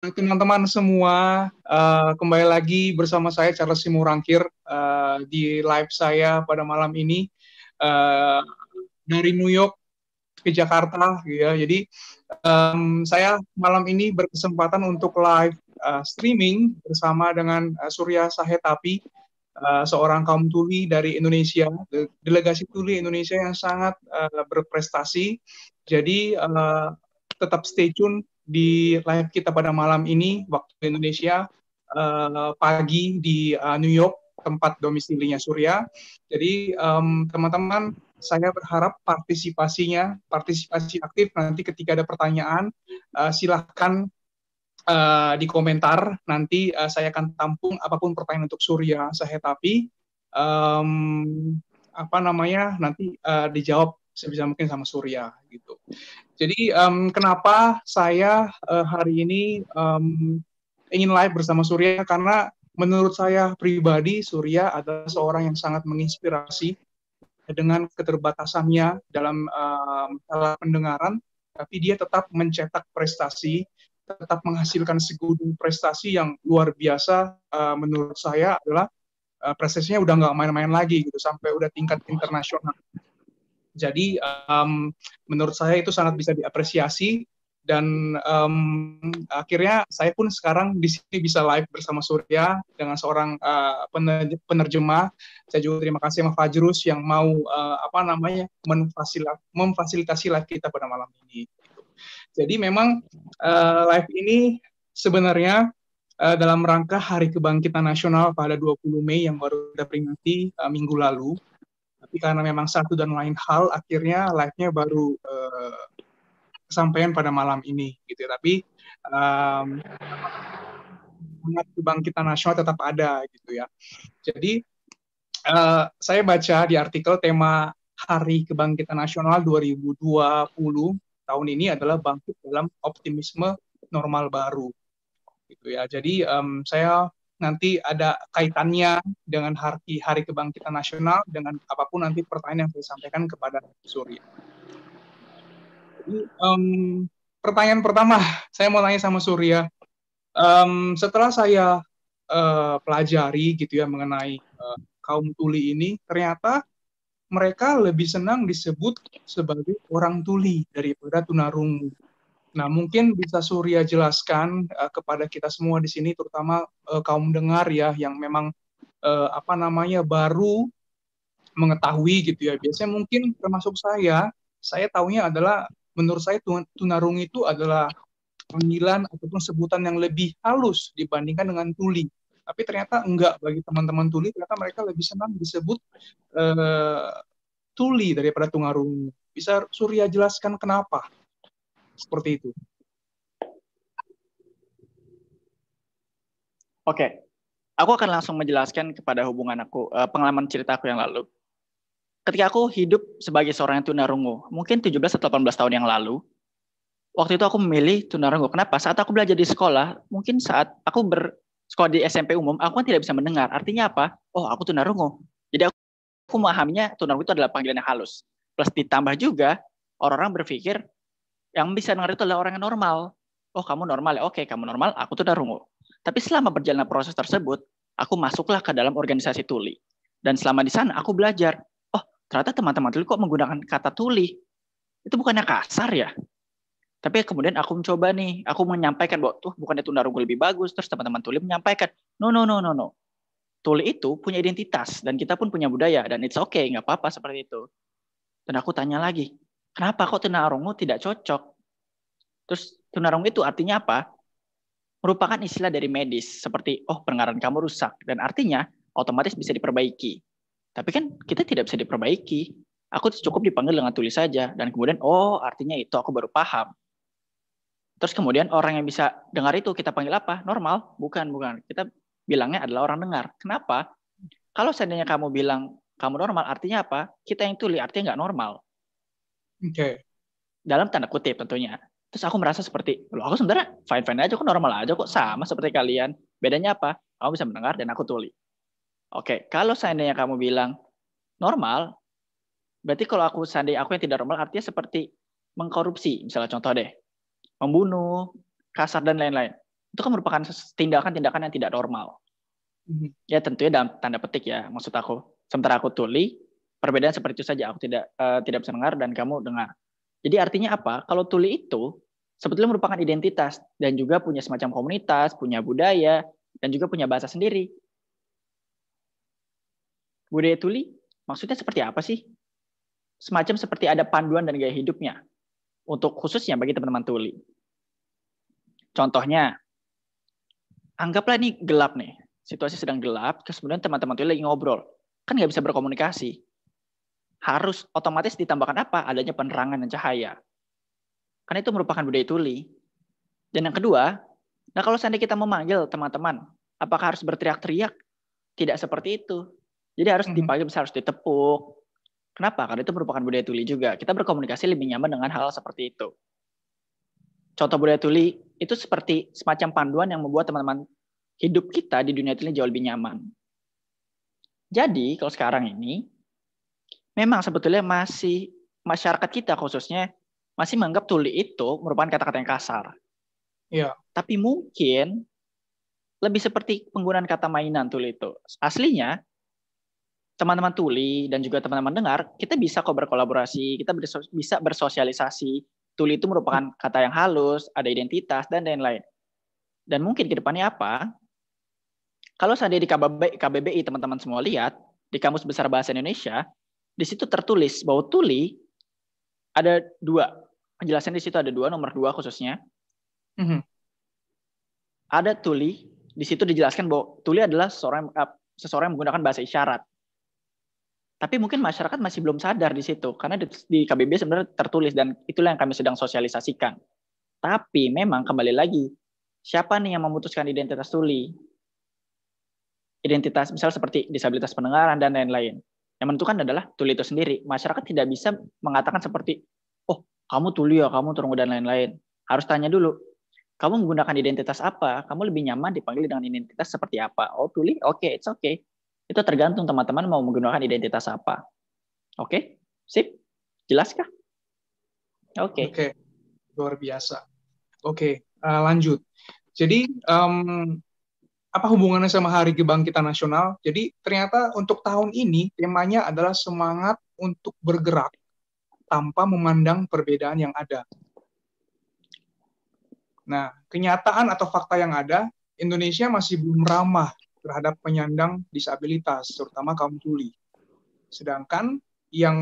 Teman-teman semua, kembali lagi bersama saya Charles Simurangkir di live saya pada malam ini eh, dari New York ke Jakarta, gitu ya. Jadi saya malam ini berkesempatan untuk live streaming bersama dengan Surya Sahetapi, seorang kaum tuli dari Indonesia, delegasi tuli Indonesia yang sangat berprestasi. Jadi tetap stay tune di live kita pada malam ini waktu Indonesia pagi di New York, tempat domisilinya Surya. Jadi teman-teman, saya berharap partisipasi aktif nanti ketika ada pertanyaan, silahkan di komentar. Nanti saya akan tampung apapun pertanyaan untuk Surya Sahetapi. Um, apa namanya nanti dijawab sebisa mungkin sama Surya gitu. Jadi kenapa saya hari ini ingin live bersama Surya, karena menurut saya pribadi Surya adalah seorang yang sangat menginspirasi dengan keterbatasannya dalam masalah pendengaran, tapi dia tetap mencetak prestasi, tetap menghasilkan segudang prestasi yang luar biasa. Menurut saya adalah prestasinya udah nggak main-main lagi gitu, sampai udah tingkat internasional. Jadi menurut saya itu sangat bisa diapresiasi, dan akhirnya saya pun sekarang di sini bisa live bersama Surya dengan seorang penerjemah. Saya juga terima kasih sama Fajrus yang mau memfasilitasi live kita pada malam ini. Jadi memang live ini sebenarnya dalam rangka Hari Kebangkitan Nasional pada 20 Mei yang baru kita peringati minggu lalu. Tapi karena memang satu dan lain hal, akhirnya live-nya baru kesampaian pada malam ini gitu ya. Tapi semangat kebangkitan nasional tetap ada gitu ya. Jadi saya baca di artikel tema Hari Kebangkitan Nasional 2020 tahun ini adalah bangkit dalam optimisme normal baru gitu ya. Jadi saya nanti ada kaitannya dengan Hari Kebangkitan Nasional dengan apapun nanti pertanyaan yang saya sampaikan kepada Surya. Jadi pertanyaan pertama saya mau tanya sama Surya, setelah saya pelajari gitu ya mengenai kaum tuli ini, ternyata mereka lebih senang disebut sebagai orang tuli daripada tunarungu. Nah, mungkin bisa Surya jelaskan kepada kita semua di sini, terutama kaum dengar ya, yang memang baru mengetahui gitu ya. Biasanya mungkin termasuk saya tahunya adalah, menurut saya tunarungu itu adalah panggilan ataupun sebutan yang lebih halus dibandingkan dengan tuli. Tapi ternyata enggak, bagi teman-teman tuli ternyata mereka lebih senang disebut uh, tuli daripada tunarungu. Bisa Surya jelaskan kenapa seperti itu? Oke, aku akan langsung menjelaskan kepada hubungan aku, pengalaman ceritaku yang lalu. Ketika aku hidup sebagai seorang tunarungu, mungkin 17 atau 18 tahun yang lalu, waktu itu aku memilih tunarungu. Kenapa? Saat aku belajar di sekolah, mungkin saat aku bersekolah di SMP umum, aku kan tidak bisa mendengar. Artinya apa? Oh, aku tunarungu. Jadi aku memahaminya tunarungu itu adalah panggilan yang halus. Plus ditambah juga, orang-orang berpikir yang bisa dengar itu adalah orang yang normal. Oh, kamu normal ya? Oke, kamu normal, aku tunarungu. Tapi selama berjalan proses tersebut, aku masuklah ke dalam organisasi tuli. Dan selama di sana, aku belajar. Oh, ternyata teman-teman tuli kok menggunakan kata tuli. Itu bukannya kasar ya? Tapi kemudian aku mencoba nih, aku menyampaikan bahwa tuh bukannya tunarungu lebih bagus. Terus teman-teman tuli menyampaikan, no, no, no, no, no. Tuli itu punya identitas, dan kita pun punya budaya, dan it's okay, nggak apa-apa seperti itu. Dan aku tanya lagi, kenapa kok tunarungu tidak cocok? Terus tunarungu itu artinya apa? Merupakan istilah dari medis, seperti, oh pendengaran kamu rusak, dan artinya otomatis bisa diperbaiki. Tapi kan kita tidak bisa diperbaiki. Aku cukup dipanggil dengan tulis saja, dan kemudian, oh artinya itu, aku baru paham. Terus kemudian orang yang bisa dengar itu kita panggil apa? Normal? Bukan. Kita bilangnya adalah orang dengar. Kenapa? Kalau seandainya kamu bilang kamu normal, artinya apa? Kita yang tuli, artinya nggak normal. Oke. Dalam tanda kutip tentunya. Terus aku merasa seperti, loh aku sebenarnya fine-fine aja, kok normal aja, kok sama seperti kalian. Bedanya apa? Kamu bisa mendengar dan aku tuli. Oke, kalau seandainya kamu bilang normal, berarti kalau seandainya aku yang tidak normal, artinya seperti mengkorupsi. Misalnya contoh deh, membunuh, kasar, dan lain-lain. itu kan merupakan tindakan-tindakan yang tidak normal. Ya tentunya dalam tanda petik ya, maksud aku. Sementara aku tuli, perbedaan seperti itu saja. Aku tidak bisa dengar dan kamu dengar. Jadi artinya apa? Kalau tuli itu sebetulnya merupakan identitas dan juga punya semacam komunitas, punya budaya, dan juga punya bahasa sendiri. Budaya tuli maksudnya seperti apa sih? Semacam seperti ada panduan dan gaya hidupnya. Untuk khususnya bagi teman-teman tuli. Contohnya, anggaplah ini gelap nih. Situasi sedang gelap, kemudian teman-teman tuli lagi ngobrol. Kan nggak bisa berkomunikasi. Harus otomatis ditambahkan apa? Adanya penerangan dan cahaya. Karena itu merupakan budaya tuli. Dan yang kedua, nah kalau seandainya kita memanggil teman-teman, apakah harus berteriak-teriak? Tidak seperti itu. Jadi harus dipanggil, harus ditepuk. Kenapa? Karena itu merupakan budaya tuli juga. Kita berkomunikasi lebih nyaman dengan hal seperti itu. Contoh budaya tuli itu seperti semacam panduan yang membuat teman-teman hidup kita di dunia tuli jauh lebih nyaman. Jadi kalau sekarang ini, memang sebetulnya masih masyarakat kita khususnya masih menganggap tuli itu merupakan kata-kata yang kasar. Iya. Tapi mungkin lebih seperti penggunaan kata mainan tuli itu. Aslinya, teman-teman tuli dan juga teman-teman dengar, kita bisa kok berkolaborasi, kita bisa bersosialisasi. Tuli itu merupakan kata yang halus, ada identitas, dan lain-lain. Dan mungkin ke depannya apa? Kalau seandainya di KBBI teman-teman semua lihat, di Kamus Besar Bahasa Indonesia, di situ tertulis bahwa tuli ada dua. Penjelasan di situ ada dua, nomor 2 khususnya. Ada tuli, di situ dijelaskan bahwa tuli adalah seseorang yang menggunakan bahasa isyarat. Tapi mungkin masyarakat masih belum sadar di situ, karena di KBBI sebenarnya tertulis, dan itulah yang kami sedang sosialisasikan. Tapi memang kembali lagi, siapa nih yang memutuskan identitas tuli? Identitas misalnya seperti disabilitas pendengaran dan lain-lain. Yang menentukan adalah tuli itu sendiri. Masyarakat tidak bisa mengatakan seperti, oh kamu tuli ya, kamu turungu dan lain-lain. Harus tanya dulu, kamu menggunakan identitas apa? Kamu lebih nyaman dipanggil dengan identitas seperti apa? Oh tuli, oke, it's okay. Itu tergantung teman-teman mau menggunakan identitas apa. Oke, sip, jelas kah? Oke. Oke, luar biasa. Oke, lanjut. Jadi apa hubungannya sama Hari Kebangkitan Nasional? Jadi ternyata untuk tahun ini temanya adalah semangat untuk bergerak tanpa memandang perbedaan yang ada. Nah, kenyataan atau fakta yang ada, Indonesia masih belum ramah terhadap penyandang disabilitas, terutama kaum tuli. Sedangkan yang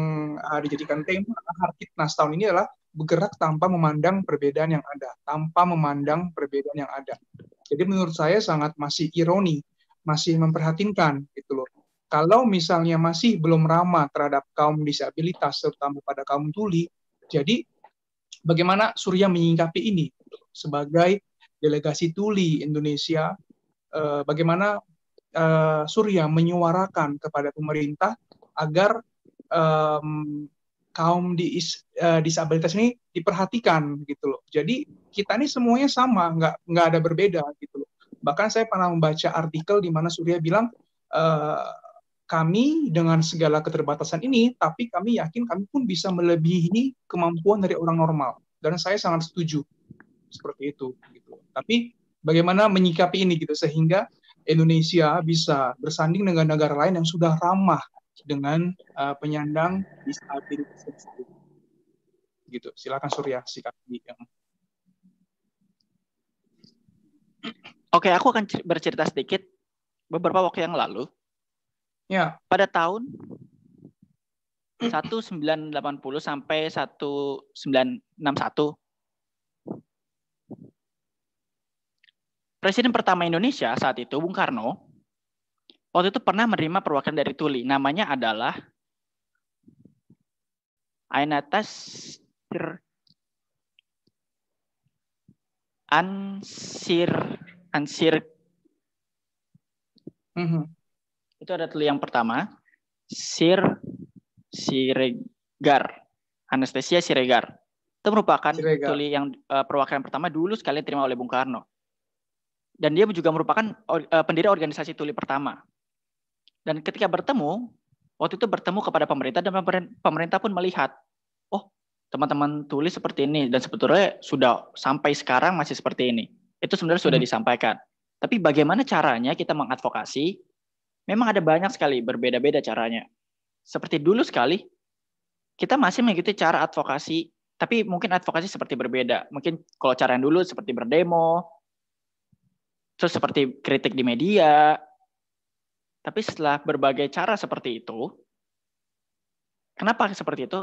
dijadikan tema Harkitnas tahun ini adalah bergerak tanpa memandang perbedaan yang ada, tanpa memandang perbedaan yang ada. Jadi menurut saya sangat masih ironi, masih memprihatinkan gitu loh. Kalau misalnya masih belum ramah terhadap kaum disabilitas, terutama pada kaum tuli, jadi bagaimana Surya menyikapi ini sebagai delegasi tuli Indonesia? Bagaimana Surya menyuarakan kepada pemerintah agar kaum disabilitas ini diperhatikan gitu loh. Jadi kita ini semuanya sama, nggak ada berbeda gitu loh. Bahkan saya pernah membaca artikel di mana Surya bilang kami dengan segala keterbatasan ini, tapi kami yakin kami pun bisa melebihi kemampuan dari orang normal. Dan saya sangat setuju seperti itu. Gitu. Tapi bagaimana menyikapi ini gitu sehingga Indonesia bisa bersanding dengan negara lain yang sudah ramah dengan penyandang disabilitas tersebut. Gitu. Silakan Surya sikapi yang. Oke, aku akan bercerita sedikit. Beberapa waktu yang lalu, ya, pada tahun 1980 sampai 1961, Presiden pertama Indonesia saat itu, Bung Karno, waktu itu pernah menerima perwakilan dari tuli. Namanya adalah Ainatas Ansir. Itu ada tuli yang pertama, Siregar, Anastasia Siregar. Itu merupakan tuli yang perwakilan pertama dulu sekali diterima oleh Bung Karno. Dan dia juga merupakan pendiri organisasi tuli pertama. Dan ketika waktu itu bertemu kepada pemerintah, dan pemerintah pun melihat, oh teman-teman tuli seperti ini, dan sebetulnya sudah sampai sekarang masih seperti ini. Itu sebenarnya sudah disampaikan. Tapi bagaimana caranya kita mengadvokasi? Memang ada banyak sekali, berbeda-beda caranya. Seperti dulu sekali, kita masih mengikuti cara advokasi, tapi mungkin advokasi seperti berbeda. Mungkin kalau cara yang dulu seperti berdemo, terus seperti kritik di media. Tapi setelah berbagai cara seperti itu, kenapa seperti itu?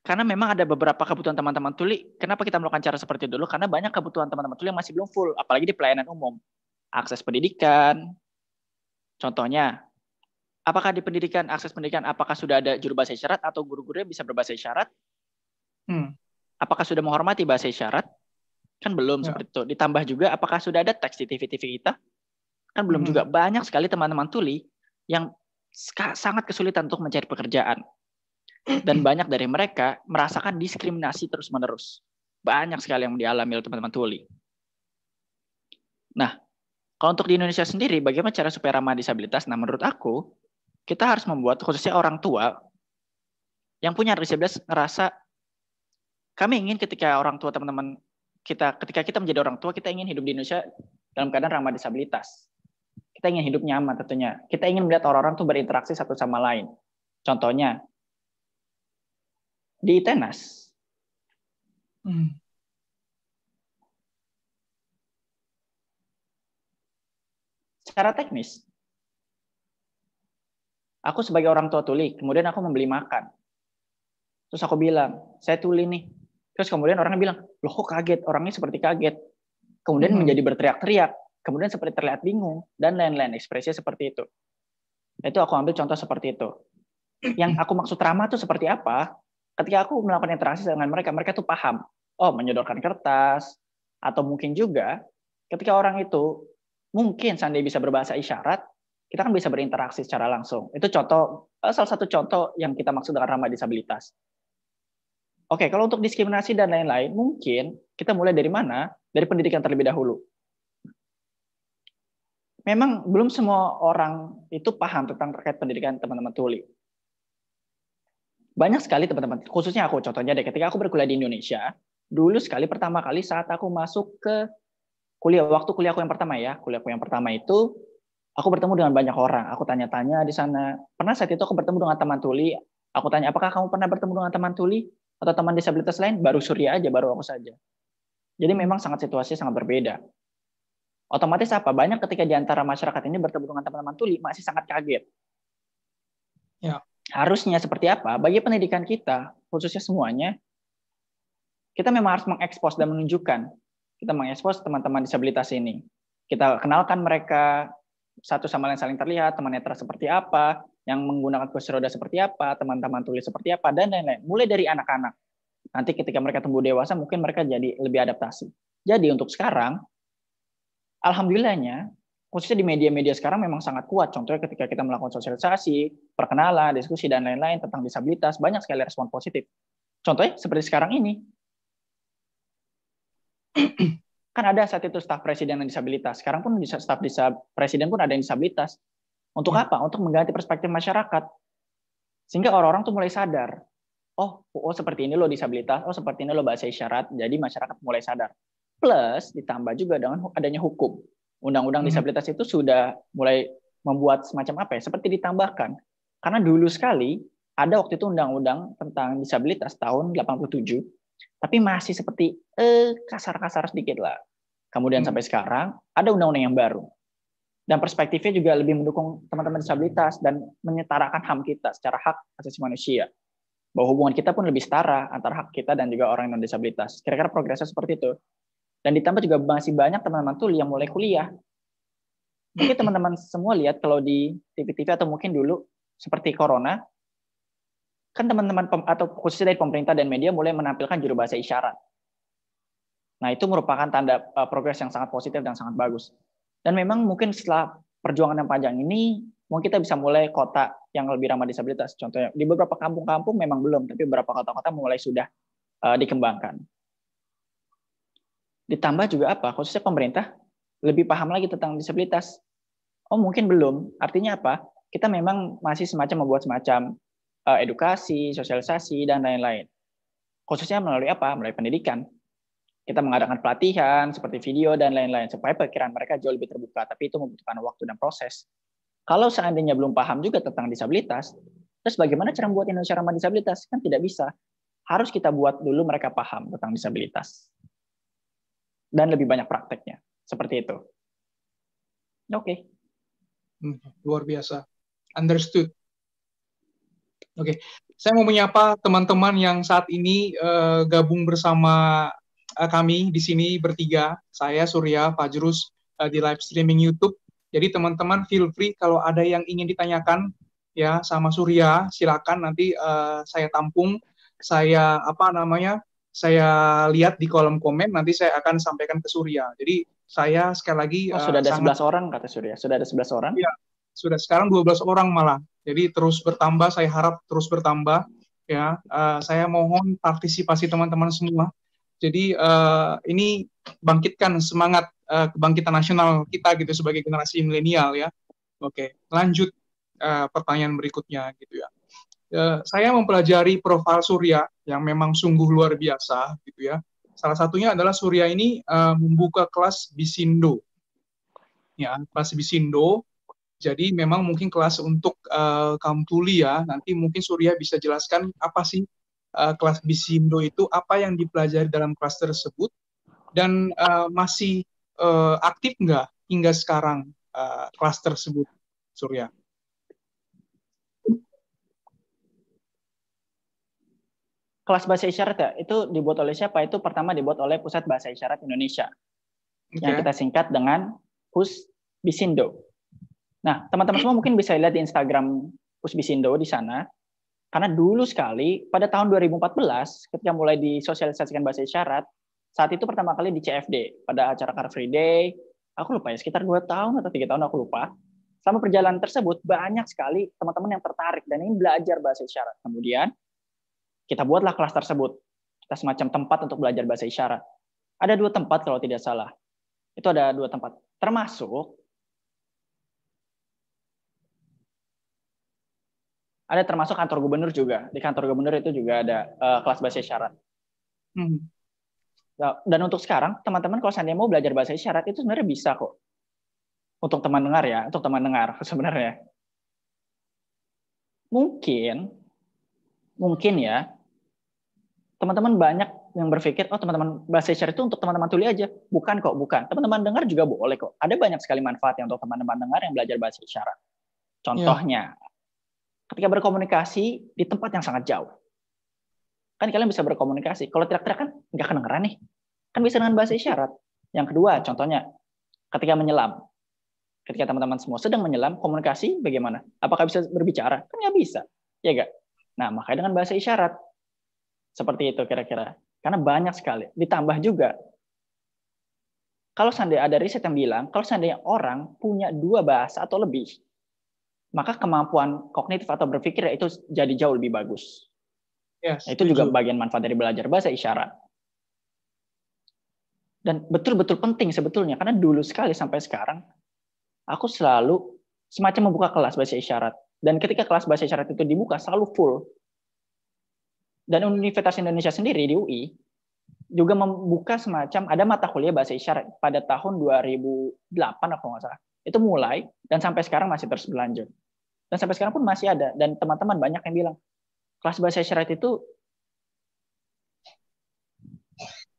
Karena memang ada beberapa kebutuhan teman-teman tuli. Kenapa kita melakukan cara seperti itu dulu? Karena banyak kebutuhan teman-teman tuli yang masih belum full, apalagi di pelayanan umum. Akses pendidikan, contohnya, apakah di pendidikan, akses pendidikan, apakah sudah ada juru bahasa isyarat atau guru-gurunya bisa berbahasa isyarat? Apakah sudah menghormati bahasa isyarat? Kan belum seperti itu. Ditambah juga, apakah sudah ada teks di TV-TV kita? Kan belum juga. Banyak sekali teman-teman tuli yang sangat kesulitan untuk mencari pekerjaan. Dan banyak dari mereka merasakan diskriminasi terus-menerus. Banyak sekali yang dialami oleh teman-teman tuli. Nah, kalau untuk di Indonesia sendiri, bagaimana cara supaya ramah disabilitas? Nah, menurut aku, kita harus membuat, khususnya orang tua, yang punya disabilitas ngerasa, kami ingin ketika orang tua teman-teman kita, ketika kita menjadi orang tua, kita ingin hidup di Indonesia dalam keadaan ramah disabilitas. Kita ingin hidup nyaman tentunya. Kita ingin melihat orang-orang tuh berinteraksi satu sama lain. Contohnya, di tenas. Secara teknis, aku sebagai orang tua tuli, kemudian aku membeli makan. Terus aku bilang, saya tuli nih. Terus kemudian orangnya bilang, loh kok kaget? Orangnya seperti kaget. Kemudian menjadi berteriak-teriak. Kemudian seperti terlihat bingung. Dan lain-lain, ekspresinya seperti itu. Itu aku ambil contoh seperti itu. Yang aku maksud ramah itu seperti apa? Ketika aku melakukan interaksi dengan mereka, mereka tuh paham. Oh, menyodorkan kertas. Atau mungkin juga, ketika orang itu mungkin seandainya bisa berbahasa isyarat, kita kan bisa berinteraksi secara langsung. Itu contoh, salah satu contoh yang kita maksud dengan ramah disabilitas. Oke, kalau untuk diskriminasi dan lain-lain, mungkin kita mulai dari mana? Dari pendidikan terlebih dahulu. Memang belum semua orang itu paham tentang terkait pendidikan teman-teman tuli. Banyak sekali teman-teman, khususnya aku, contohnya deh, ketika aku berkuliah di Indonesia, dulu sekali pertama kali saat aku masuk ke kuliah, waktu kuliahku yang pertama ya, kuliahku yang pertama itu, aku bertemu dengan banyak orang, aku tanya-tanya di sana. Pernah saat itu aku bertemu dengan teman tuli, aku tanya, apakah kamu pernah bertemu dengan teman tuli atau teman disabilitas lain? Baru Surya aja, baru aku saja. Jadi memang situasinya sangat berbeda. Otomatis apa? Banyak ketika di antara masyarakat ini bertemu dengan teman-teman tuli masih sangat kaget. Ya. Harusnya seperti apa? Bagi pendidikan kita, khususnya semuanya, kita memang harus mengekspos dan menunjukkan. Kita mengekspos teman-teman disabilitas ini. Kita kenalkan mereka, satu sama lain saling terlihat, teman netra seperti apa, yang menggunakan kursi roda seperti apa, teman-teman tuli seperti apa, dan lain-lain. Mulai dari anak-anak. Nanti ketika mereka tumbuh dewasa, mungkin mereka jadi lebih adaptasi. Jadi untuk sekarang, alhamdulillahnya, khususnya di media-media sekarang memang sangat kuat. Contohnya ketika kita melakukan sosialisasi, perkenalan, diskusi, dan lain-lain tentang disabilitas, banyak sekali respon positif. Contohnya seperti sekarang ini. Kan ada saat itu staf presiden yang disabilitas. Sekarang pun staf presiden pun ada yang disabilitas. Untuk apa? Untuk mengganti perspektif masyarakat. Sehingga orang-orang tuh mulai sadar. Oh seperti ini loh disabilitas, oh seperti ini loh bahasa isyarat. Jadi masyarakat mulai sadar. Plus ditambah juga dengan adanya hukum. Undang-undang disabilitas itu sudah mulai membuat semacam apa ya? Seperti ditambahkan. Karena dulu sekali ada waktu itu undang-undang tentang disabilitas tahun 87, tapi masih seperti kasar-kasar sedikit lah. Kemudian sampai sekarang ada undang-undang yang baru. Dan perspektifnya juga lebih mendukung teman-teman disabilitas dan menyetarakan HAM kita secara hak asasi manusia. Bahwa hubungan kita pun lebih setara antara hak kita dan juga orang non disabilitas. Kira-kira progresnya seperti itu. Dan ditambah juga masih banyak teman-teman tuli yang mulai kuliah. Mungkin teman-teman semua lihat kalau di TV-TV atau mungkin dulu seperti Corona, kan teman-teman atau khususnya dari pemerintah dan media mulai menampilkan juru bahasa isyarat. Nah, itu merupakan tanda progres yang sangat positif dan sangat bagus. Dan memang mungkin setelah perjuangan yang panjang ini, mungkin kita bisa mulai kota yang lebih ramah disabilitas. Contohnya, di beberapa kampung-kampung memang belum, tapi beberapa kota-kota mulai sudah dikembangkan. Ditambah juga apa? Khususnya pemerintah lebih paham lagi tentang disabilitas. Oh mungkin belum. Artinya apa? Kita memang masih semacam membuat semacam edukasi, sosialisasi, dan lain-lain. Khususnya melalui apa? Melalui pendidikan. Kita mengadakan pelatihan seperti video dan lain-lain supaya pikiran mereka jauh lebih terbuka, tapi itu membutuhkan waktu dan proses. Kalau seandainya belum paham juga tentang disabilitas, terus bagaimana cara membuat Indonesia ramah disabilitas? Kan tidak bisa. Harus kita buat dulu mereka paham tentang disabilitas. Dan lebih banyak prakteknya. Seperti itu. Oke. Luar biasa. Understood. Oke. Saya mau menyapa teman-teman yang saat ini gabung bersama kami di sini bertiga. Saya, Surya, Fajrus, di live streaming YouTube. Jadi teman-teman feel free kalau ada yang ingin ditanyakan ya sama Surya, silakan nanti saya tampung, saya saya lihat di kolom komen, nanti saya akan sampaikan ke Surya. Jadi saya sekali lagi sudah ada sangat 11 orang kata Surya. Sudah ada 11 orang? Ya, sudah sekarang 12 orang malah. Jadi terus bertambah, saya harap terus bertambah ya. Saya mohon partisipasi teman-teman semua. Jadi ini bangkitkan semangat kebangkitan nasional kita gitu sebagai generasi milenial ya. Oke, lanjut pertanyaan berikutnya gitu ya. Saya mempelajari profil Surya yang memang sungguh luar biasa gitu ya. Salah satunya adalah Surya ini membuka kelas Bisindo. Ya, kelas Bisindo. Jadi memang mungkin kelas untuk kaum tuli ya. Nanti mungkin Surya bisa jelaskan apa sih kelas Bisindo itu, apa yang dipelajari dalam kelas tersebut, dan masih aktif nggak hingga sekarang kelas tersebut, Surya? Kelas bahasa isyarat ya, itu dibuat oleh siapa? Itu pertama dibuat oleh Pusat Bahasa Isyarat Indonesia. Okay. Yang kita singkat dengan Pusbisindo. Nah, teman-teman semua mungkin bisa lihat di Instagram Pusbisindo di sana. Karena dulu sekali, pada tahun 2014, ketika mulai disosialisasikan bahasa isyarat, saat itu pertama kali di CFD, pada acara Car Free Day, aku lupa ya, sekitar 2 tahun atau 3 tahun, aku lupa. Selama perjalanan tersebut, banyak sekali teman-teman yang tertarik dan ingin belajar bahasa isyarat. Kemudian, kita buatlah kelas tersebut. Kita semacam tempat untuk belajar bahasa isyarat. Ada 2 tempat kalau tidak salah. Itu ada 2 tempat. Termasuk kantor gubernur juga. Di kantor gubernur itu juga ada kelas bahasa isyarat. Dan untuk sekarang, teman-teman kalau seandainya mau belajar bahasa isyarat, itu sebenarnya bisa kok. Untuk teman dengar ya, untuk teman dengar sebenarnya. Mungkin ya, teman-teman banyak yang berpikir, oh teman-teman bahasa isyarat itu untuk teman-teman tuli aja. Bukan kok, bukan. Teman-teman dengar juga boleh kok. Ada banyak sekali manfaatnya untuk teman-teman dengar yang belajar bahasa isyarat. Contohnya, ketika berkomunikasi di tempat yang sangat jauh. Kan kalian bisa berkomunikasi. Kalau teriak-teriak kan nggak kedengeran nih. Kan bisa dengan bahasa isyarat. Yang kedua, contohnya, ketika menyelam. Ketika teman-teman semua sedang menyelam, komunikasi bagaimana? Apakah bisa berbicara? Kan nggak bisa. Ya nggak? Nah, makanya dengan bahasa isyarat. Seperti itu kira-kira. Karena banyak sekali. Ditambah juga, kalau seandainya ada riset yang bilang, kalau seandainya orang punya 2 bahasa atau lebih, maka kemampuan kognitif atau berpikir itu jadi jauh lebih bagus. Yes, itu juga bagian manfaat dari belajar bahasa isyarat. Dan betul-betul penting sebetulnya, karena dulu sekali sampai sekarang, aku selalu semacam membuka kelas bahasa isyarat. Dan ketika kelas bahasa isyarat itu dibuka, selalu full. Dan Universitas Indonesia sendiri di UI, juga membuka semacam, ada mata kuliah bahasa isyarat pada tahun 2008, aku nggak salah. Itu mulai, dan sampai sekarang masih terus berlanjut. Dan sampai sekarang pun masih ada. Dan teman-teman banyak yang bilang, kelas bahasa isyarat itu,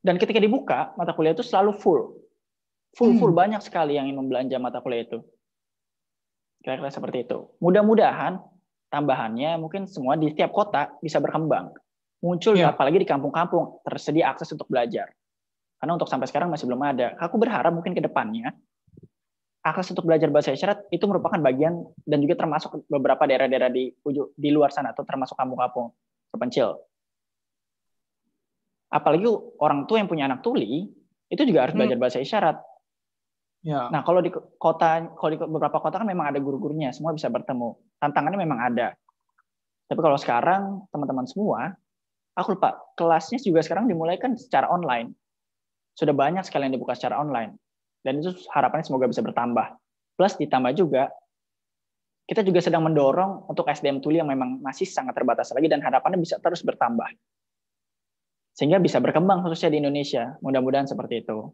dan ketika dibuka, mata kuliah itu selalu full. Full banyak sekali yang ingin membelanja mata kuliah itu. Kira-kira seperti itu. Mudah-mudahan, tambahannya mungkin semua di setiap kota bisa berkembang. Muncul, apalagi di kampung-kampung, tersedia akses untuk belajar. Karena untuk sampai sekarang masih belum ada. Aku berharap mungkin ke depannya, akses untuk belajar bahasa isyarat itu merupakan bagian dan juga termasuk beberapa daerah-daerah di luar sana, atau termasuk kampung-kampung terpencil. Apalagi orang tua yang punya anak tuli, itu juga harus belajar bahasa isyarat. Ya. Nah, kalau di beberapa kota kan memang ada guru-gurunya, semua bisa bertemu. Tantangannya memang ada. Tapi kalau sekarang, teman-teman semua, aku lupa, kelasnya juga sekarang dimulai kan secara online. Sudah banyak sekali yang dibuka secara online. Dan itu harapannya semoga bisa bertambah. Plus ditambah juga, kita juga sedang mendorong untuk SDM tuli yang memang masih sangat terbatas lagi, dan harapannya bisa terus bertambah. sehingga bisa berkembang khususnya di Indonesia. Mudah-mudahan seperti itu.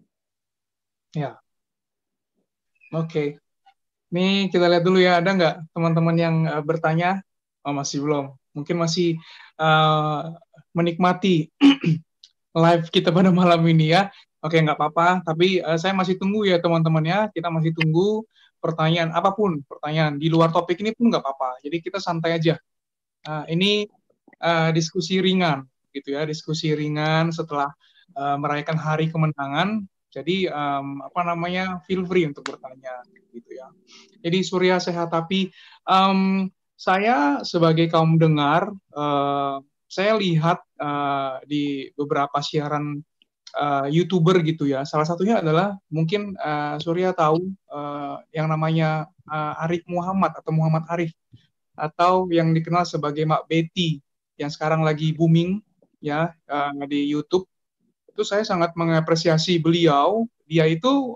Ya, oke. Nih kita lihat dulu ya, ada nggak teman-teman yang bertanya? Oh, masih belum. Mungkin masih menikmati live kita pada malam ini ya. Oke, nggak apa-apa. Tapi saya masih tunggu ya teman-teman ya. Kita masih tunggu pertanyaan apapun, pertanyaan di luar topik ini pun nggak apa-apa. Jadi kita santai aja. Ini diskusi ringan, gitu ya. Diskusi ringan setelah merayakan hari kemenangan. Jadi apa namanya, feel free untuk bertanya, gitu ya. Jadi Surya sehat, tapi saya sebagai kaum dengar, saya lihat di beberapa siaran YouTuber gitu ya. Salah satunya adalah mungkin Surya tahu yang namanya Arif Muhammad atau Muhammad Arif, atau yang dikenal sebagai Mak Betty yang sekarang lagi booming ya di YouTube. Itu saya sangat mengapresiasi beliau. Dia itu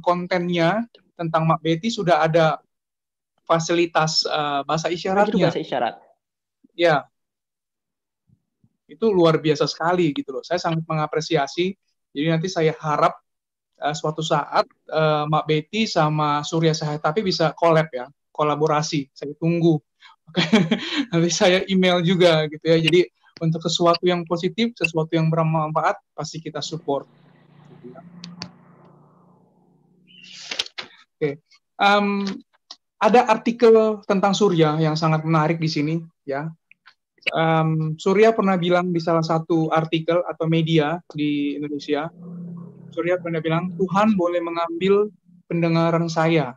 kontennya tentang Mak Betty sudah ada fasilitas bahasa Oh, jadi isyaratnya. bahasa isyarat. Ya, itu luar biasa sekali gitu loh. Saya sangat mengapresiasi. Jadi nanti saya harap suatu saat Mak Betty sama Surya Sehat tapi bisa collab ya, kolaborasi. Saya tunggu. Nanti saya email juga gitu ya. Jadi untuk sesuatu yang positif, sesuatu yang bermanfaat, pasti kita support. Gitu ya. Oke. Ada artikel tentang Surya yang sangat menarik di sini ya. Surya pernah bilang di salah satu artikel atau media di Indonesia, Surya pernah bilang, Tuhan boleh mengambil pendengaran saya,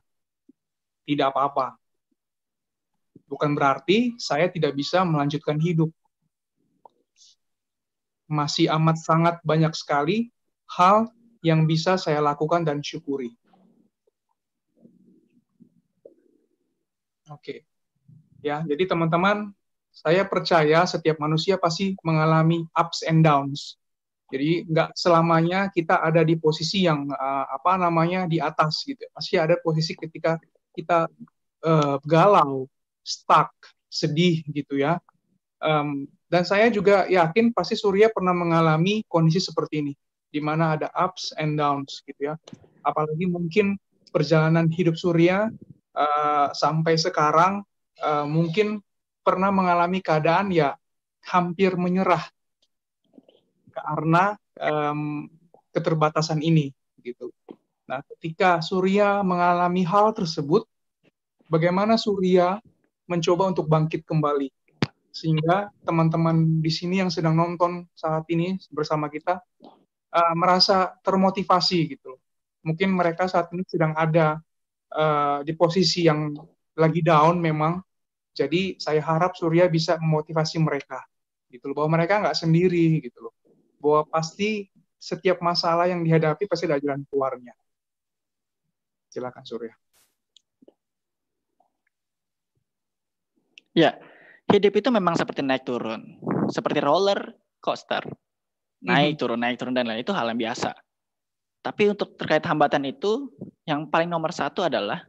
tidak apa-apa. Bukan berarti saya tidak bisa melanjutkan hidup. Masih amat sangat banyak sekali hal yang bisa saya lakukan dan syukuri. Oke. Ya, jadi teman-teman, saya percaya setiap manusia pasti mengalami ups and downs. Jadi nggak selamanya kita ada di posisi yang di atas gitu. Pasti ada posisi ketika kita galau, stuck, sedih gitu ya. Dan saya juga yakin pasti Surya pernah mengalami kondisi seperti ini, di mana ada ups and downs gitu ya. Apalagi mungkin perjalanan hidup Surya sampai sekarang mungkin pernah mengalami keadaan ya hampir menyerah karena keterbatasan ini gitu. Nah, ketika Surya mengalami hal tersebut, bagaimana Surya mencoba untuk bangkit kembali, sehingga teman-teman di sini yang sedang nonton saat ini bersama kita merasa termotivasi gitu. Mungkin mereka saat ini sedang ada di posisi yang lagi down memang. Jadi saya harap Surya bisa memotivasi mereka, gitu loh, bahwa mereka nggak sendiri, gitu loh, bahwa pasti setiap masalah yang dihadapi pasti ada jalan keluarnya. Silakan Surya. Ya, hidup itu memang seperti naik turun, seperti roller coaster, naik turun, dan lain itu hal yang biasa. Tapi untuk terkait hambatan itu, yang paling nomor satu adalah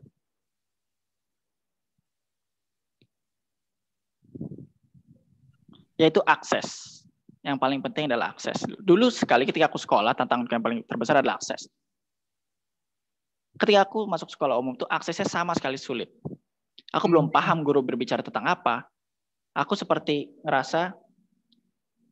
yaitu akses. Yang paling penting adalah akses. Dulu sekali ketika aku sekolah, tantangan yang paling terbesar adalah akses. Ketika aku masuk sekolah umum tuh aksesnya sama sekali sulit. Aku belum paham guru berbicara tentang apa. Aku seperti ngerasa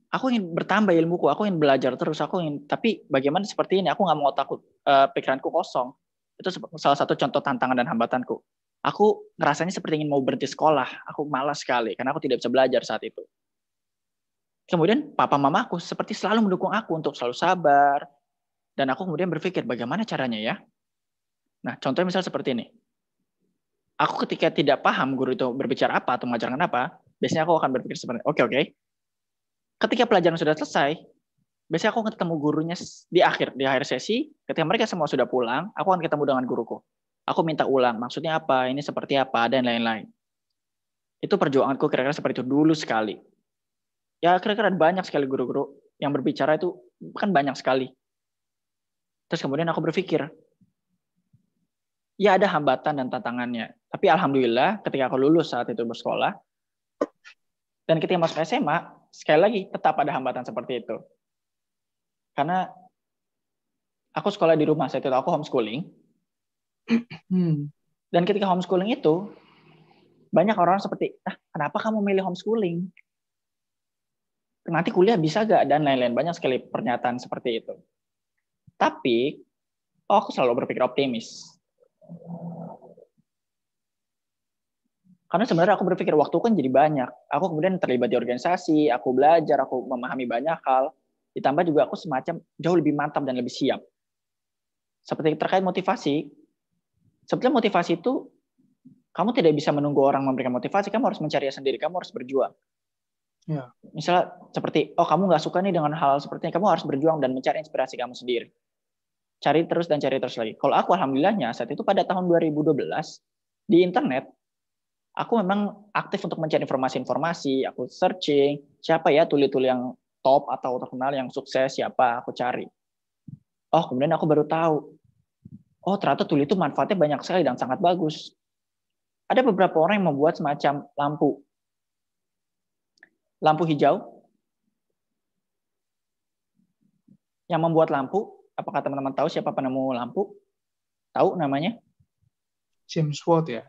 aku ingin bertambah ilmuku, aku ingin belajar terus, tapi bagaimana seperti ini? Aku nggak mau takut pikiranku kosong. Itu salah satu contoh tantangan dan hambatanku. Aku ngerasanya seperti ingin mau berhenti sekolah. Aku malas sekali karena aku tidak bisa belajar saat itu. Kemudian papa mamaku seperti selalu mendukung aku untuk selalu sabar. Dan aku kemudian berpikir bagaimana caranya ya? Nah, contohnya misal seperti ini. Aku ketika tidak paham guru itu berbicara apa atau mengajarkan apa, biasanya aku akan berpikir seperti oke. Ketika pelajaran sudah selesai, biasanya aku ketemu gurunya di akhir sesi, ketika mereka semua sudah pulang, aku akan ketemu dengan guruku. Aku minta ulang, maksudnya apa, ini seperti apa, dan lain-lain. Itu perjuanganku kira-kira seperti itu dulu sekali. Ya kira-kira banyak sekali guru-guru yang berbicara itu kan banyak sekali. Terus kemudian aku berpikir, ya ada hambatan dan tantangannya. Tapi alhamdulillah ketika aku lulus saat itu bersekolah, dan ketika masuk SMA, sekali lagi tetap ada hambatan seperti itu. Karena aku sekolah di rumah, saat itu aku homeschooling. Dan ketika homeschooling itu, banyak orang seperti, kenapa kamu milih homeschooling? Nanti kuliah bisa gak? Dan lain-lain. Banyak sekali pernyataan seperti itu. Tapi, aku selalu berpikir optimis. Karena sebenarnya aku berpikir waktu kan jadi banyak. Aku kemudian terlibat di organisasi, aku belajar, aku memahami banyak hal. Ditambah juga aku semacam jauh lebih mantap dan lebih siap. Seperti terkait motivasi, sebetulnya motivasi itu kamu tidak bisa menunggu orang memberikan motivasi, kamu harus mencari sendiri, kamu harus berjuang. Ya. Misalnya seperti, kamu nggak suka nih dengan hal seperti ini, kamu harus berjuang dan mencari inspirasi kamu sendiri. Cari terus dan cari terus lagi. Kalau aku alhamdulillahnya saat itu pada tahun 2012 di internet, aku memang aktif untuk mencari informasi-informasi, aku searching, siapa ya tuli-tuli yang top atau terkenal yang sukses, siapa aku cari. Kemudian aku baru tahu, ternyata tuli itu manfaatnya banyak sekali dan sangat bagus. Ada beberapa orang yang membuat semacam lampu hijau, yang membuat lampu. Apakah teman-teman tahu siapa penemu lampu? Tahu namanya? James Watt ya?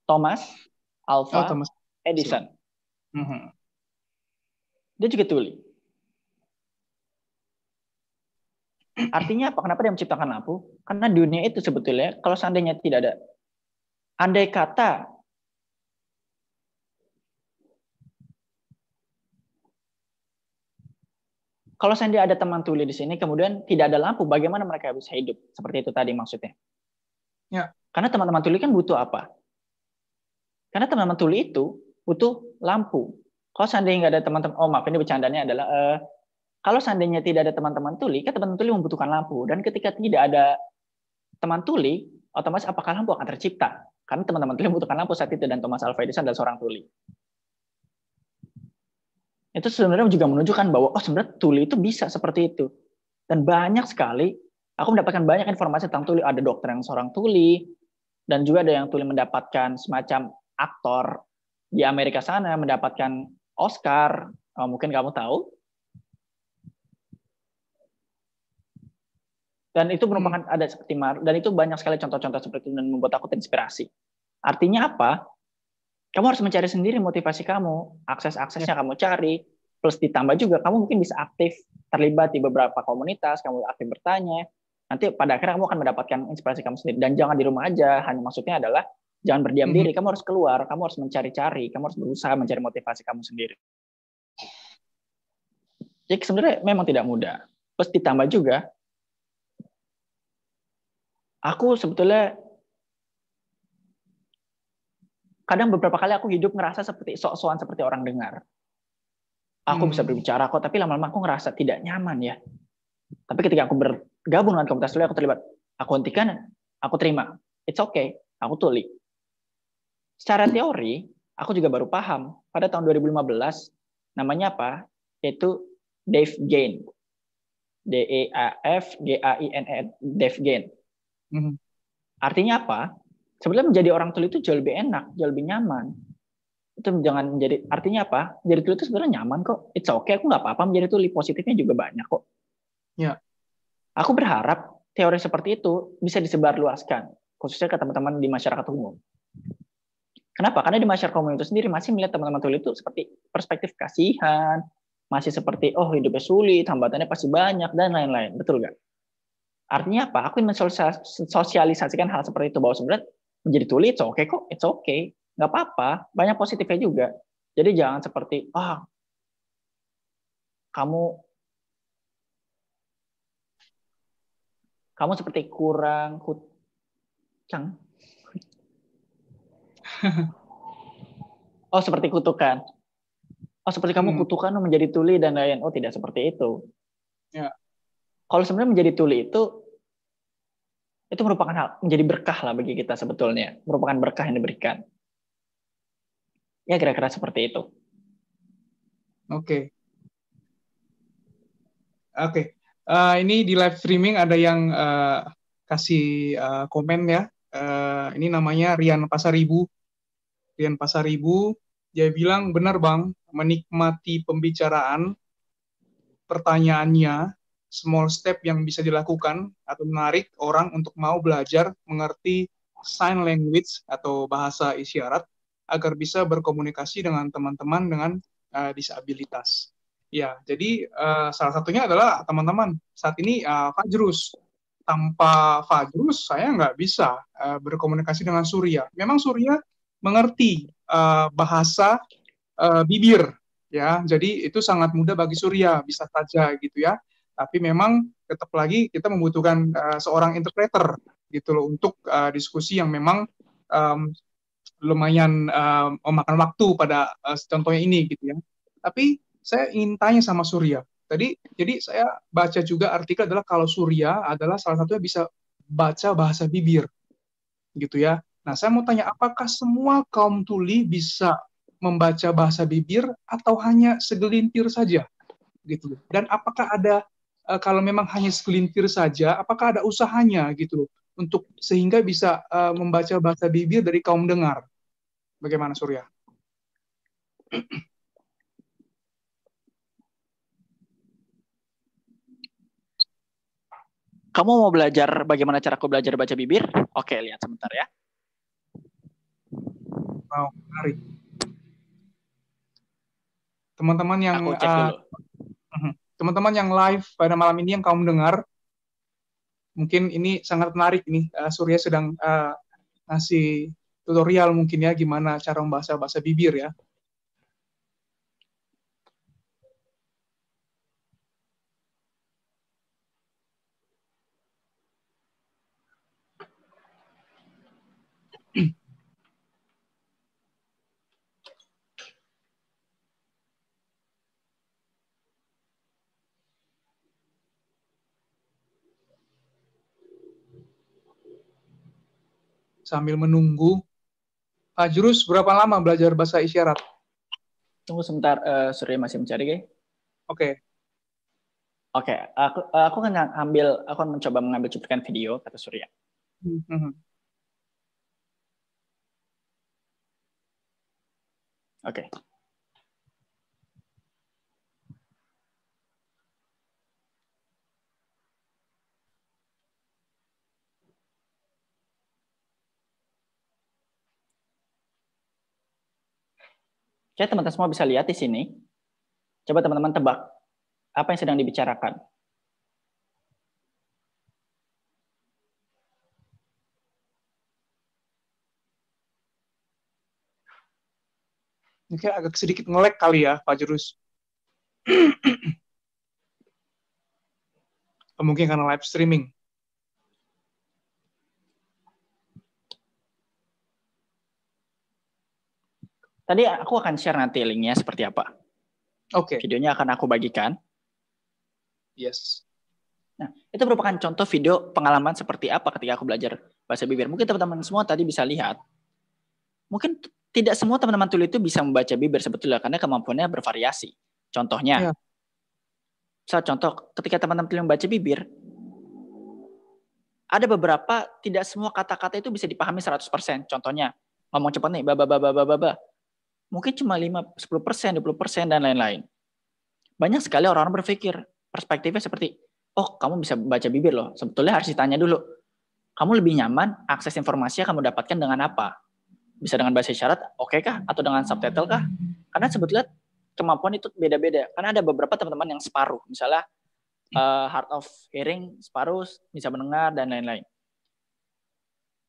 Thomas Alva Thomas Edison. Dia juga tuli. Artinya apa? Kenapa dia menciptakan lampu? Karena dunia itu sebetulnya, kalau seandainya tidak ada, andai kata kalau seandainya ada teman tuli di sini, kemudian tidak ada lampu, bagaimana mereka bisa hidup? Seperti itu tadi maksudnya. Ya. Karena teman-teman tuli kan butuh apa? Karena teman-teman tuli itu butuh lampu. Kalau seandainya nggak ada teman-teman, maaf ini bercandanya adalah, kalau seandainya tidak ada teman-teman tuli, kan teman-teman tuli membutuhkan lampu. Dan ketika tidak ada teman tuli, otomatis apakah lampu akan tercipta? Karena teman-teman tuli membutuhkan lampu saat itu, dan Thomas Alva Edison adalah seorang tuli. Itu sebenarnya juga menunjukkan bahwa sebenarnya tuli itu bisa seperti itu. Dan banyak sekali, aku mendapatkan banyak informasi tentang tuli. Ada dokter yang seorang tuli, dan juga ada yang tuli mendapatkan semacam aktor di Amerika sana, mendapatkan Oscar, mungkin kamu tahu. Dan itu merupakan ada seperti dan itu banyak sekali contoh-contoh seperti itu dan membuat aku terinspirasi. Artinya apa? Kamu harus mencari sendiri motivasi kamu, akses-aksesnya kamu cari, plus ditambah juga kamu mungkin bisa aktif terlibat di beberapa komunitas, kamu aktif bertanya. Nanti pada akhirnya kamu akan mendapatkan inspirasi kamu sendiri. Dan jangan di rumah aja, hanya maksudnya adalah jangan berdiam diri, kamu harus keluar, kamu harus mencari-cari, kamu harus berusaha mencari motivasi kamu sendiri. Jadi sebenarnya memang tidak mudah. Plus ditambah juga, aku sebetulnya kadang beberapa kali aku hidup ngerasa seperti sok-sokan seperti orang dengar. Aku bisa berbicara kok, tapi lama-lama aku ngerasa tidak nyaman ya. Tapi ketika aku bergabung dengan komunitas tuli, aku terlibat. Aku hentikan, aku terima. It's okay, aku tuli. Secara teori, aku juga baru paham. Pada tahun 2015, namanya apa? Yaitu Dave Gain. D-E-A-F-G-A-I-N-E, Dave Gain. Artinya apa? Sebenarnya menjadi orang tuli itu jauh lebih enak, jauh lebih nyaman. Itu jangan menjadi, artinya apa? Jadi tuli itu sebenarnya nyaman kok. It's okay, aku nggak apa-apa menjadi tuli. Positifnya juga banyak kok. Ya. Aku berharap teori seperti itu bisa disebarluaskan, khususnya ke teman-teman di masyarakat umum. Kenapa? Karena di masyarakat umum itu sendiri masih melihat teman-teman tuli itu seperti perspektif kasihan, masih seperti hidupnya sulit, hambatannya pasti banyak, dan lain-lain. Betul nggak? Artinya apa? Aku ingin mensosialisasikan hal seperti itu, bahwa sebenarnya menjadi tuli it's okay kok, it's okay, nggak apa-apa, banyak positifnya juga. Jadi jangan seperti kamu seperti kurang kucang. Seperti kutukan. Seperti kamu kutukan menjadi tuli dan lain. Tidak seperti itu. Ya. Kalau sebenarnya menjadi tuli itu merupakan hal, menjadi berkah lah bagi kita sebetulnya. Merupakan berkah yang diberikan. Ya kira-kira seperti itu. Oke. Ini di live streaming ada yang kasih komen ya. Ini namanya Rian Pasaribu. Dia bilang, benar Bang, menikmati pembicaraan, pertanyaannya, small step yang bisa dilakukan atau menarik orang untuk mau belajar mengerti sign language atau bahasa isyarat agar bisa berkomunikasi dengan teman-teman dengan disabilitas. Ya, jadi salah satunya adalah teman-teman saat ini Fajrus. Tanpa Fajrus saya nggak bisa berkomunikasi dengan Surya. Memang Surya mengerti bahasa bibir, ya, jadi itu sangat mudah bagi Surya, bisa saja gitu ya. Tapi memang tetap lagi kita membutuhkan seorang interpreter gitu loh untuk diskusi yang memang um, lumayan memakan waktu pada contohnya ini gitu ya. Tapi saya ingin tanya sama Surya. Tadi jadi saya baca juga artikel adalah kalau Surya adalah salah satunya bisa baca bahasa bibir gitu ya. Nah, saya mau tanya, apakah semua kaum tuli bisa membaca bahasa bibir atau hanya segelintir saja gitu? Dan apakah ada kalau memang hanya segelintir saja, apakah ada usahanya gitu untuk sehingga bisa membaca bahasa bibir dari kaum dengar? Bagaimana Surya? Kamu mau belajar bagaimana cara aku belajar baca bibir? Oke, lihat sebentar ya. Wow, menarik. Teman-teman yang Aku cek dulu. teman-teman yang live pada malam ini yang kaum dengar, mungkin ini sangat menarik nih. Surya sedang ngasih tutorial mungkin ya gimana cara membaca bahasa bibir ya. Sambil menunggu, Jurus berapa lama belajar bahasa isyarat? Tunggu sebentar, Surya masih mencari, guys. Oke. Oke, aku akan mencoba mengambil cuplikan video kata Surya. Oke. Oke, teman-teman semua bisa lihat di sini. Coba teman-teman tebak apa yang sedang dibicarakan. Mungkin agak sedikit nge-lag kali ya, Pak Jurus. Mungkin karena live streaming. Tadi aku akan share nanti linknya seperti apa. Oke. Videonya akan aku bagikan. Yes. Nah, itu merupakan contoh video pengalaman seperti apa ketika aku belajar bahasa bibir. Mungkin teman-teman semua tadi bisa lihat. Mungkin tidak semua teman-teman tuli itu bisa membaca bibir sebetulnya karena kemampuannya bervariasi. Contohnya, contoh ketika teman-teman tuli membaca bibir, ada beberapa tidak semua kata-kata itu bisa dipahami 100%. Contohnya, ngomong cepat nih, baba. Mungkin cuma 5, 10%, 20%, dan lain-lain. Banyak sekali orang-orang berpikir, perspektifnya seperti, oh kamu bisa baca bibir loh. Sebetulnya harus ditanya dulu, kamu lebih nyaman akses informasi yang kamu dapatkan dengan apa? Bisa dengan bahasa isyarat, oke kah? Atau dengan subtitle kah? Karena sebetulnya kemampuan itu beda-beda. Karena ada beberapa teman-teman yang separuh. Misalnya, hard of hearing, separuh, bisa mendengar, dan lain-lain.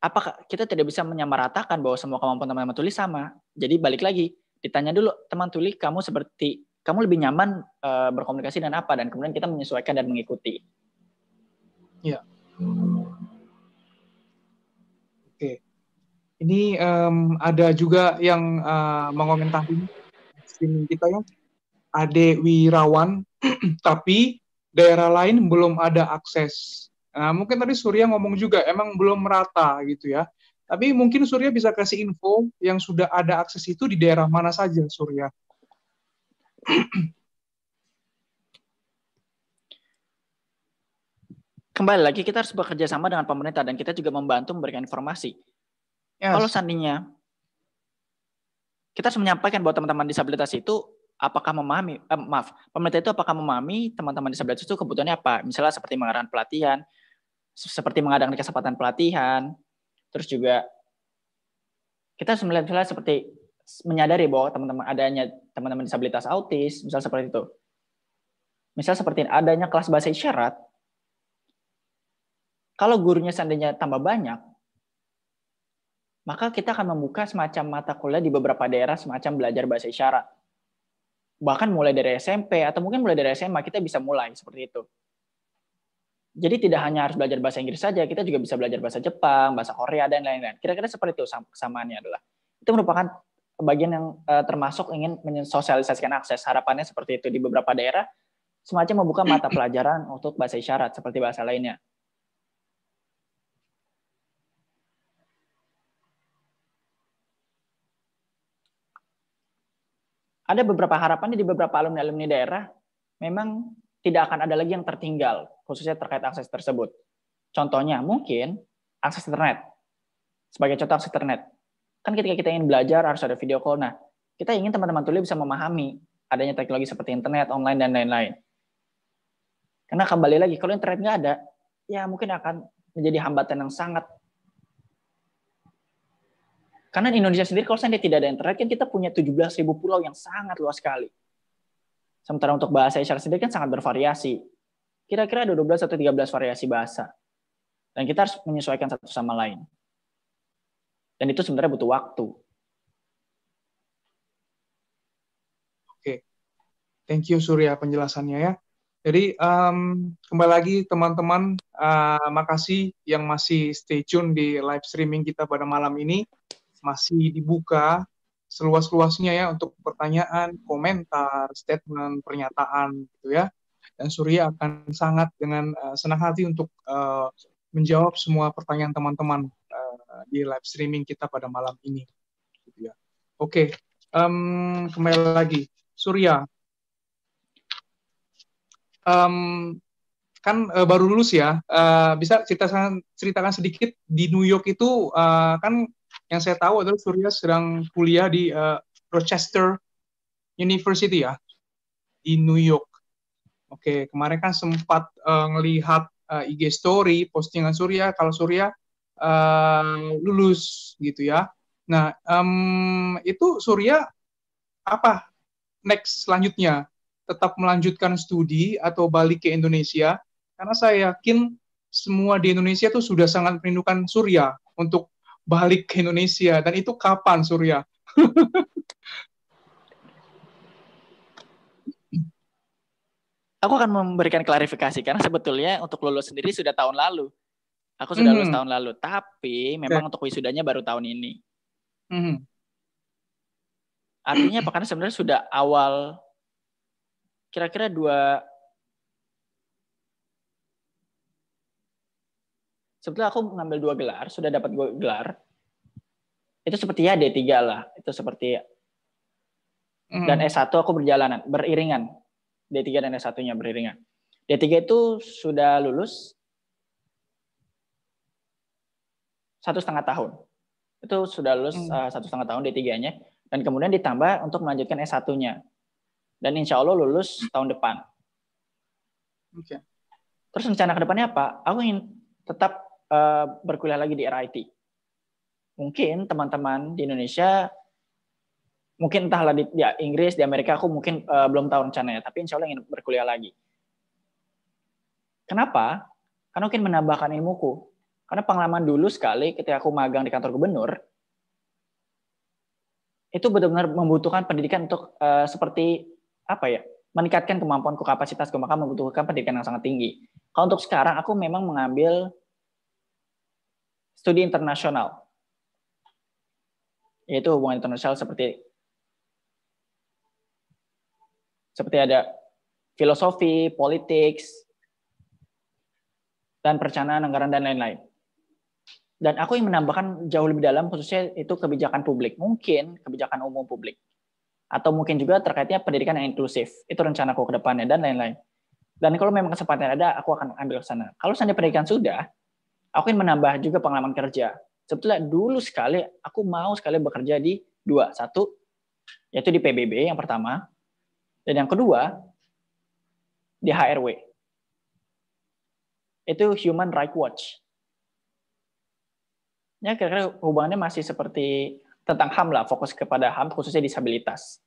Apakah kita tidak bisa menyamaratakan bahwa semua kemampuan teman-teman tuli sama? Jadi balik lagi, ditanya dulu, teman tuli, kamu lebih nyaman berkomunikasi dengan apa? Dan kemudian kita menyesuaikan dan mengikuti. Ya. Oke. Ini ada juga yang mengomentari streaming kita ya, Ade Wirawan, tapi daerah lain belum ada akses. Nah, mungkin tadi Surya ngomong juga, emang belum merata gitu ya. Tapi mungkin Surya bisa kasih info yang sudah ada akses itu di daerah mana saja, Surya. Kembali lagi, kita harus bekerja sama dengan pemerintah dan kita juga membantu memberikan informasi. Yes. Kalau seandainya kita harus menyampaikan bahwa teman-teman disabilitas itu apakah memahami, pemerintah itu apakah memahami teman-teman disabilitas itu kebutuhannya apa? Misalnya seperti mengadakan pelatihan, seperti mengadakan kesempatan pelatihan, terus juga kita harus melihat misalnya seperti menyadari bahwa teman-teman disabilitas autis, misalnya seperti itu. Misal seperti adanya kelas bahasa isyarat, kalau gurunya seandainya tambah banyak, maka kita akan membuka semacam mata kuliah di beberapa daerah semacam belajar bahasa isyarat. Bahkan mulai dari SMP atau mungkin mulai dari SMA kita bisa mulai seperti itu. Jadi tidak hanya harus belajar bahasa Inggris saja, kita juga bisa belajar bahasa Jepang, bahasa Korea, dan lain-lain. Kira-kira seperti itu kesamaannya adalah. Itu merupakan bagian yang termasuk ingin mensosialisasikan akses. Harapannya seperti itu di beberapa daerah, semacam membuka mata pelajaran untuk bahasa isyarat seperti bahasa lainnya. Ada beberapa harapan di beberapa alumni-alumni daerah, memang tidak akan ada lagi yang tertinggal, khususnya terkait akses tersebut. Contohnya, mungkin akses internet. Sebagai contoh akses internet. Kan ketika kita ingin belajar, harus ada video call. Nah, kita ingin teman-teman tuli bisa memahami adanya teknologi seperti internet, online, dan lain-lain. Karena kembali lagi, kalau internet nggak ada, ya mungkin akan menjadi hambatan yang sangat. Karena di Indonesia sendiri, kalau seandainya tidak ada internet, kan kita punya 17.000 pulau yang sangat luas sekali. Sementara untuk bahasa isyarat sendiri kan sangat bervariasi. Kira-kira ada 12 atau 13 variasi bahasa. Dan kita harus menyesuaikan satu sama lain. Dan itu sebenarnya butuh waktu. Oke, thank you Surya penjelasannya ya. Jadi kembali lagi teman-teman, makasih yang masih stay tune di live streaming kita pada malam ini. Masih dibuka seluas-luasnya ya untuk pertanyaan, komentar, statement, pernyataan gitu ya. Dan Surya akan sangat dengan senang hati untuk menjawab semua pertanyaan teman-teman di live streaming kita pada malam ini. Gitu ya. Oke, kembali lagi. Surya, kan baru lulus ya, bisa ceritakan sedikit di New York itu kan yang saya tahu adalah Surya sedang kuliah di Rochester University ya, di New York. Oke, kemarin kan sempat ngelihat IG story, postingan Surya, kalau Surya lulus gitu ya. Nah, itu Surya apa next selanjutnya? Tetap melanjutkan studi atau balik ke Indonesia? Karena saya yakin semua di Indonesia tuh sudah sangat merindukan Surya untuk balik ke Indonesia. Dan itu kapan, Surya? Aku akan memberikan klarifikasi, karena sebetulnya untuk lulus sendiri sudah tahun lalu. Aku sudah lulus tahun lalu, tapi memang untuk wisudanya baru tahun ini. Artinya apa? Karena sebenarnya sudah awal, kira-kira sebetulnya aku mengambil 2 gelar, sudah dapat 2 gelar. Itu seperti ya D3 lah, itu seperti dan S1 aku beriringan. D3 dan S1-nya beriringan. D3 itu sudah lulus 1,5 tahun. Itu sudah lulus 1,5 tahun D3-nya. Dan kemudian ditambah untuk melanjutkan S1-nya. Dan insya Allah lulus tahun depan. Okay. Terus rencana ke depannya apa? Aku ingin tetap berkuliah lagi di RIT. Mungkin teman-teman di Indonesia, mungkin entahlah di Inggris, di Amerika, aku mungkin belum tahu rencananya, tapi insya Allah ingin berkuliah lagi. Kenapa? Karena mungkin menambahkan ilmuku. Karena pengalaman dulu sekali ketika aku magang di kantor gubernur, itu benar-benar membutuhkan pendidikan untuk seperti apa ya, meningkatkan kemampuanku, kapasitasku, maka membutuhkan pendidikan yang sangat tinggi. Kalau untuk sekarang, aku memang mengambil studi internasional, yaitu hubungan internasional seperti ada filosofi, politik, dan perencanaan anggaran dan lain-lain. Dan aku yang menambahkan jauh lebih dalam, khususnya itu kebijakan publik, mungkin kebijakan umum publik, atau mungkin juga terkaitnya pendidikan yang inklusif. Itu rencanaku ke depannya dan lain-lain. Dan kalau memang kesempatan ada, aku akan ambil ke sana. Kalau seandainya pendidikan sudah, aku ingin menambah juga pengalaman kerja. Sebetulnya dulu sekali, aku mau sekali bekerja di 2. 1, yaitu di PBB yang pertama, dan yang kedua di HRW, itu Human Rights Watch. Ya kira-kira hubungannya masih seperti tentang HAM lah, fokus kepada HAM khususnya disabilitas.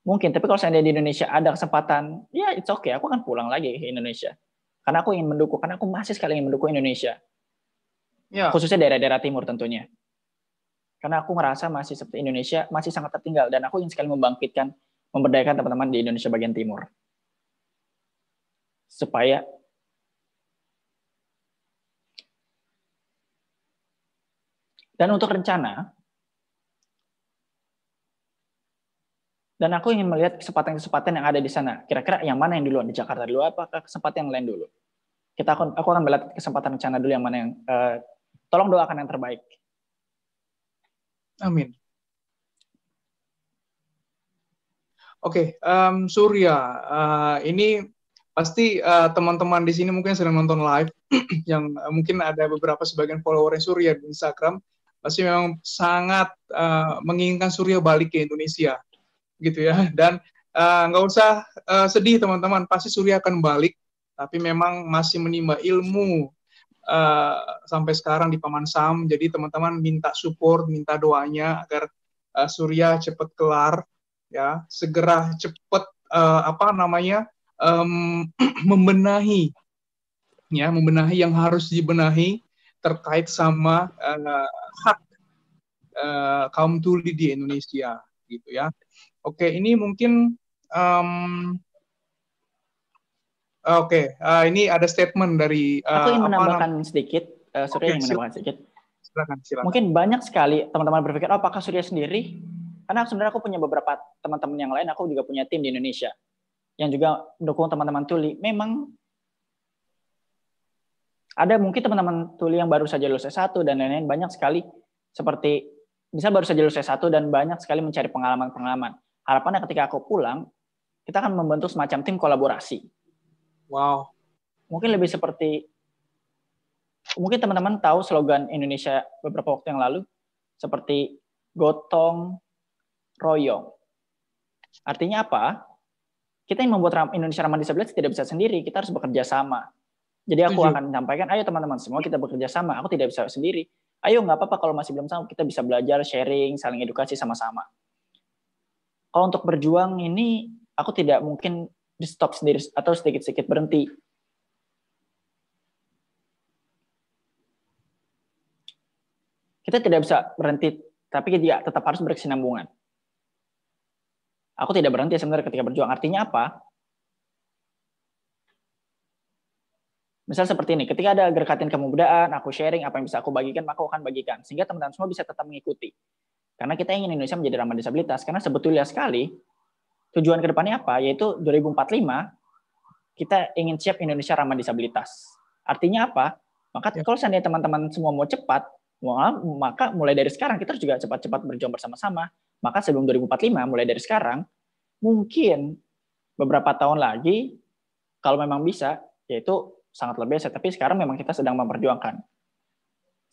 Mungkin, tapi kalau saya di Indonesia ada kesempatan, ya it's okay, aku akan pulang lagi ke Indonesia. Karena aku ingin mendukung, karena aku masih sekali ingin mendukung Indonesia. Ya. Khususnya daerah-daerah timur tentunya. Karena aku ngerasa masih seperti Indonesia, masih sangat tertinggal, dan aku ingin sekali membangkitkan, memberdayakan teman-teman di Indonesia bagian timur. Supaya dan untuk rencana, dan aku ingin melihat kesempatan-kesempatan yang ada di sana. Kira-kira yang mana yang duluan, di Jakarta dulu, apakah kesempatan yang lain dulu? Aku akan melihat kesempatan rencana dulu yang mana yang tolong doakan yang terbaik. Amin. Oke, Surya, ini pasti teman-teman di sini mungkin sedang nonton live, yang mungkin ada beberapa sebagian follower Surya di Instagram, pasti memang sangat menginginkan Surya balik ke Indonesia, gitu ya. Dan nggak usah sedih teman-teman, pasti Surya akan balik, tapi memang masih menimba ilmu sampai sekarang di Paman Sam. Jadi teman-teman minta support, minta doanya agar Surya cepat kelar, ya, segera cepat membenahi yang harus dibenahi terkait sama hak kaum tuli di Indonesia, gitu ya. Oke, ini mungkin ini ada statement dari aku ingin menambahkan sedikit, Surya ingin menambahkan sedikit. Silakan. Mungkin banyak sekali teman-teman berpikir, oh apakah Surya sendiri? Karena sebenarnya aku punya beberapa teman-teman yang lain, aku juga punya tim di Indonesia yang juga mendukung teman-teman tuli. Memang ada mungkin teman-teman tuli yang baru saja lulus S1 dan lain-lain, banyak sekali seperti bisa baru saja lulus S1 dan banyak sekali mencari pengalaman-pengalaman. Harapannya ketika aku pulang, kita akan membentuk semacam tim kolaborasi. Wow. Mungkin lebih seperti, mungkin teman-teman tahu slogan Indonesia beberapa waktu yang lalu, seperti gotong royong. Artinya apa? Kita yang membuat Indonesia ramah disabilitas tidak bisa sendiri, kita harus bekerja sama. Jadi aku akan menyampaikan, ayo teman-teman semua kita bekerja sama, aku tidak bisa sendiri. Ayo nggak apa-apa kalau masih belum sama, kita bisa belajar, sharing, saling edukasi sama-sama. Kalau untuk berjuang ini, aku tidak mungkin di stop sendiri atau sedikit-sedikit berhenti. Kita tidak bisa berhenti, tapi dia tetap harus berkesinambungan. Aku tidak berhenti sebenarnya ketika berjuang. Artinya apa? Misal seperti ini, ketika ada gerakan kemudaan, aku sharing apa yang bisa aku bagikan, maka aku akan bagikan. Sehingga teman-teman semua bisa tetap mengikuti. Karena kita ingin Indonesia menjadi ramah disabilitas. Karena sebetulnya sekali, tujuan ke depannya apa? Yaitu 2045, kita ingin siap Indonesia ramah disabilitas. Artinya apa? Maka kalau seandainya teman-teman semua mau cepat, maka mulai dari sekarang kita juga cepat-cepat berjuang bersama-sama. Maka sebelum 2045, mulai dari sekarang, mungkin beberapa tahun lagi, kalau memang bisa, yaitu sangat luar biasa. Tapi sekarang memang kita sedang memperjuangkan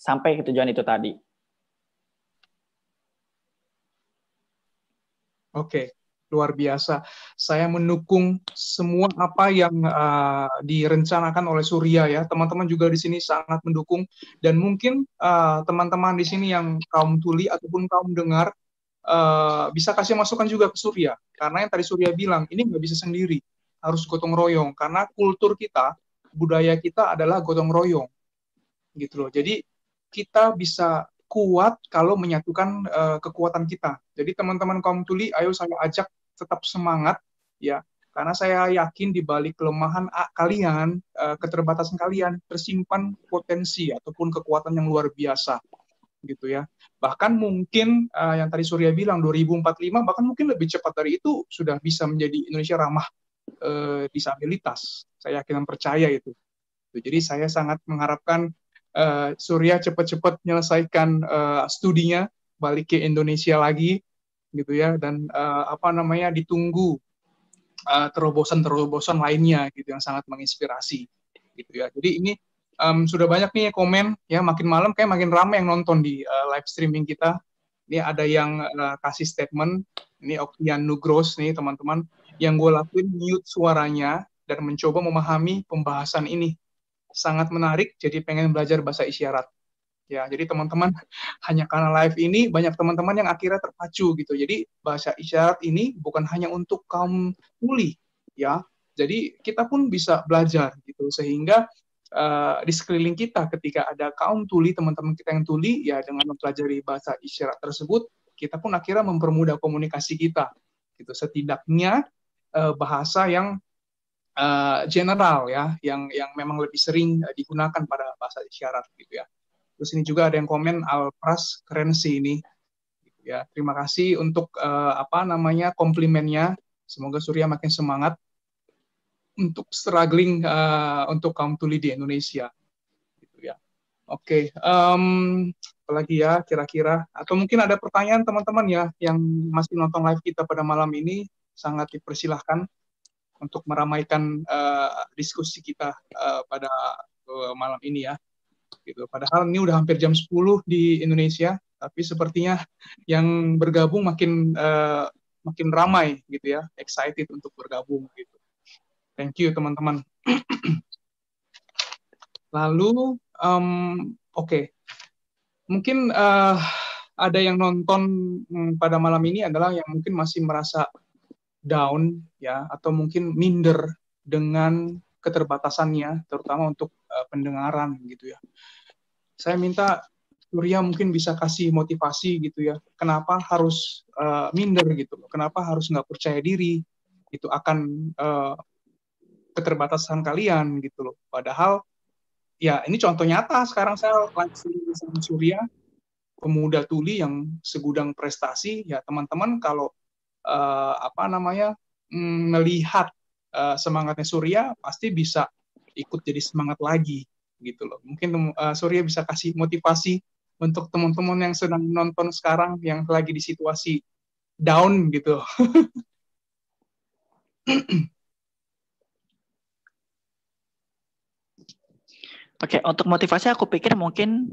sampai ke tujuan itu tadi. Oke, luar biasa. Saya mendukung semua apa yang direncanakan oleh Surya ya. Teman-teman juga di sini sangat mendukung, dan mungkin teman-teman di sini yang kaum tuli ataupun kaum dengar bisa kasih masukan juga ke Surya. Karena yang tadi Surya bilang, ini nggak bisa sendiri, harus gotong royong. Karena kultur kita, budaya kita adalah gotong royong, gitu loh. Jadi kita bisa kuat kalau menyatukan kekuatan kita. Jadi teman-teman kaum tuli, ayo saya ajak tetap semangat ya, karena saya yakin di balik kelemahan kalian, keterbatasan kalian, tersimpan potensi ataupun kekuatan yang luar biasa, gitu ya. Bahkan mungkin yang tadi Surya bilang 2045, bahkan mungkin lebih cepat dari itu sudah bisa menjadi Indonesia ramah disabilitas. Saya yakin dan percaya itu. Jadi saya sangat mengharapkan Surya cepat-cepat menyelesaikan studinya, balik ke Indonesia lagi, gitu ya, dan ditunggu terobosan-terobosan lainnya, gitu, yang sangat menginspirasi, gitu ya. Jadi ini sudah banyak nih komen ya, makin malam kayak makin ramai yang nonton di live streaming kita, Ini ada yang kasih statement, ini Okian Nugros nih teman-teman, yang gue lakuin mute suaranya dan mencoba memahami pembahasan ini. Sangat menarik, jadi pengen belajar bahasa isyarat. Ya, jadi teman-teman hanya karena live ini banyak teman-teman yang akhirnya terpacu gitu. Jadi bahasa isyarat ini bukan hanya untuk kaum tuli, ya. Jadi kita pun bisa belajar gitu sehingga di sekeliling kita ketika ada kaum tuli, teman-teman kita yang tuli, ya dengan mempelajari bahasa isyarat tersebut, kita pun akhirnya mempermudah komunikasi kita gitu. Setidaknya bahasa yang general ya, yang memang lebih sering digunakan pada bahasa isyarat gitu ya. Terus ini juga ada yang komen Alpras keren sih ini. Ya, terima kasih untuk komplimennya. Semoga Surya makin semangat untuk struggling untuk kaum tuli di Indonesia. Gitu ya. Oke, apalagi ya kira-kira? Atau mungkin ada pertanyaan teman-teman ya yang masih nonton live kita pada malam ini, sangat dipersilahkan untuk meramaikan diskusi kita pada malam ini ya. Gitu. Padahal ini udah hampir jam 10 di Indonesia, tapi sepertinya yang bergabung makin ramai gitu ya, excited untuk bergabung gitu. Thank you teman-teman. Lalu oke. Mungkin ada yang nonton pada malam ini adalah yang mungkin masih merasa down ya atau mungkin minder dengan keterbatasannya terutama untuk pendengaran gitu ya. Saya minta Surya mungkin bisa kasih motivasi gitu ya. Kenapa harus minder gitu? Kenapa harus nggak percaya diri? Itu akan keterbatasan kalian gitu loh. Padahal ya ini contoh nyata sekarang saya live sama Surya, pemuda tuli yang segudang prestasi. Ya teman-teman kalau melihat semangatnya Surya pasti bisa ikut jadi semangat lagi gitu loh. Mungkin Surya bisa kasih motivasi untuk teman-teman yang sedang nonton sekarang yang lagi di situasi down gitu. Oke, untuk motivasi aku pikir mungkin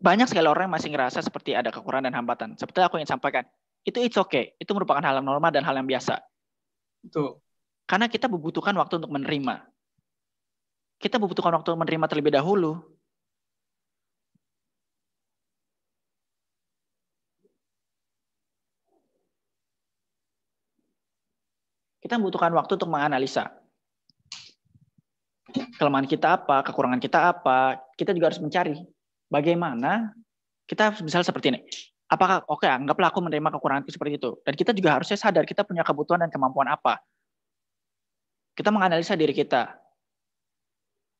banyak sekali orang yang masih ngerasa seperti ada kekurangan dan hambatan. Seperti aku ingin sampaikan, itu it's okay. Itu merupakan hal yang normal dan hal yang biasa. Itu. Karena kita membutuhkan waktu untuk menerima. Kita membutuhkan waktu untuk menerima terlebih dahulu. Kita membutuhkan waktu untuk menganalisa. Kelemahan kita apa, kekurangan kita apa. Kita juga harus mencari bagaimana kita misalnya seperti ini. Apakah oke, anggaplah aku menerima kekuranganku seperti itu. Dan kita juga harusnya sadar kita punya kebutuhan dan kemampuan apa. Kita menganalisa diri kita.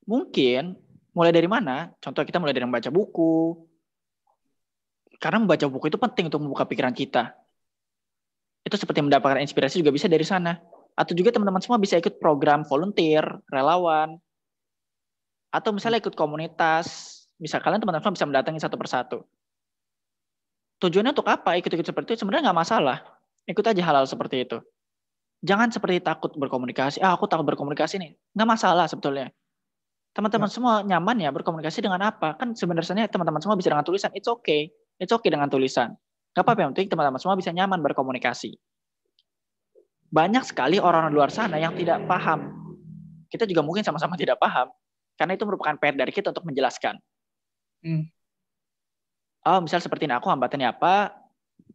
Mungkin mulai dari mana? Contoh kita mulai dari membaca buku. Karena membaca buku itu penting untuk membuka pikiran kita. Itu seperti mendapatkan inspirasi juga bisa dari sana. Atau juga teman-teman semua bisa ikut program volunteer, relawan, atau misalnya ikut komunitas. Bisa kalian teman-teman semua bisa mendatangi satu persatu. Tujuannya untuk apa? Ikut-ikut seperti itu sebenarnya nggak masalah. Ikut aja hal-hal seperti itu. Jangan seperti takut berkomunikasi. Aku takut berkomunikasi nih. Nggak masalah sebetulnya. Teman-teman semua nyaman ya berkomunikasi dengan apa? Kan sebenarnya teman-teman semua bisa dengan tulisan. It's okay. It's okay dengan tulisan. Gak apa-apa, yang penting teman-teman semua bisa nyaman berkomunikasi. Banyak sekali orang di luar sana yang tidak paham. Kita juga mungkin sama-sama tidak paham. Karena itu merupakan PR dari kita untuk menjelaskan. Oh, misal seperti ini, aku hambatannya apa?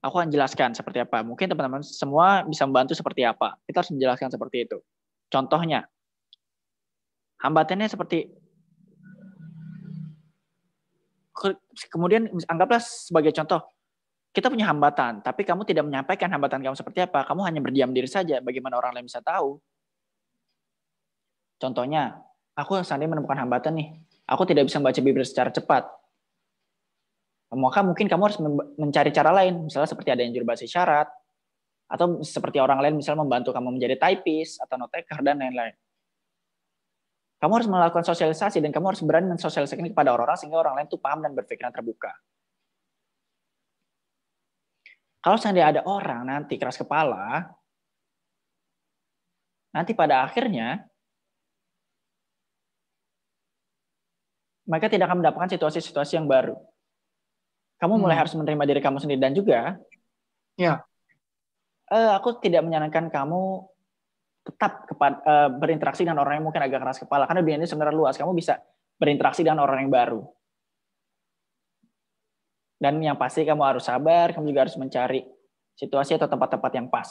Aku akan jelaskan seperti apa. Mungkin teman-teman semua bisa membantu seperti apa. Kita harus menjelaskan seperti itu. Contohnya, hambatannya seperti kemudian anggaplah sebagai contoh, kita punya hambatan, tapi kamu tidak menyampaikan hambatan kamu seperti apa. Kamu hanya berdiam diri saja. Bagaimana orang lain bisa tahu? Contohnya, aku seandainya menemukan hambatan nih. Aku tidak bisa membaca Bibel secara cepat. Maka mungkin kamu harus mencari cara lain. Misalnya seperti ada yang juru bahasa isyarat. Atau seperti orang lain misalnya membantu kamu menjadi typist atau note taker dan lain-lain. Kamu harus melakukan sosialisasi dan kamu harus berani mensosialisasikan kepada orang-orang sehingga orang lain itu paham dan berpikiran terbuka. Kalau seandainya ada orang nanti keras kepala, nanti pada akhirnya mereka tidak akan mendapatkan situasi-situasi yang baru. Kamu mulai harus menerima diri kamu sendiri. Dan juga, aku tidak menyarankan kamu tetap berinteraksi dengan orang yang mungkin agak keras kepala. Karena dunia ini sebenarnya luas. Kamu bisa berinteraksi dengan orang yang baru. Dan yang pasti kamu harus sabar. Kamu juga harus mencari situasi atau tempat-tempat yang pas.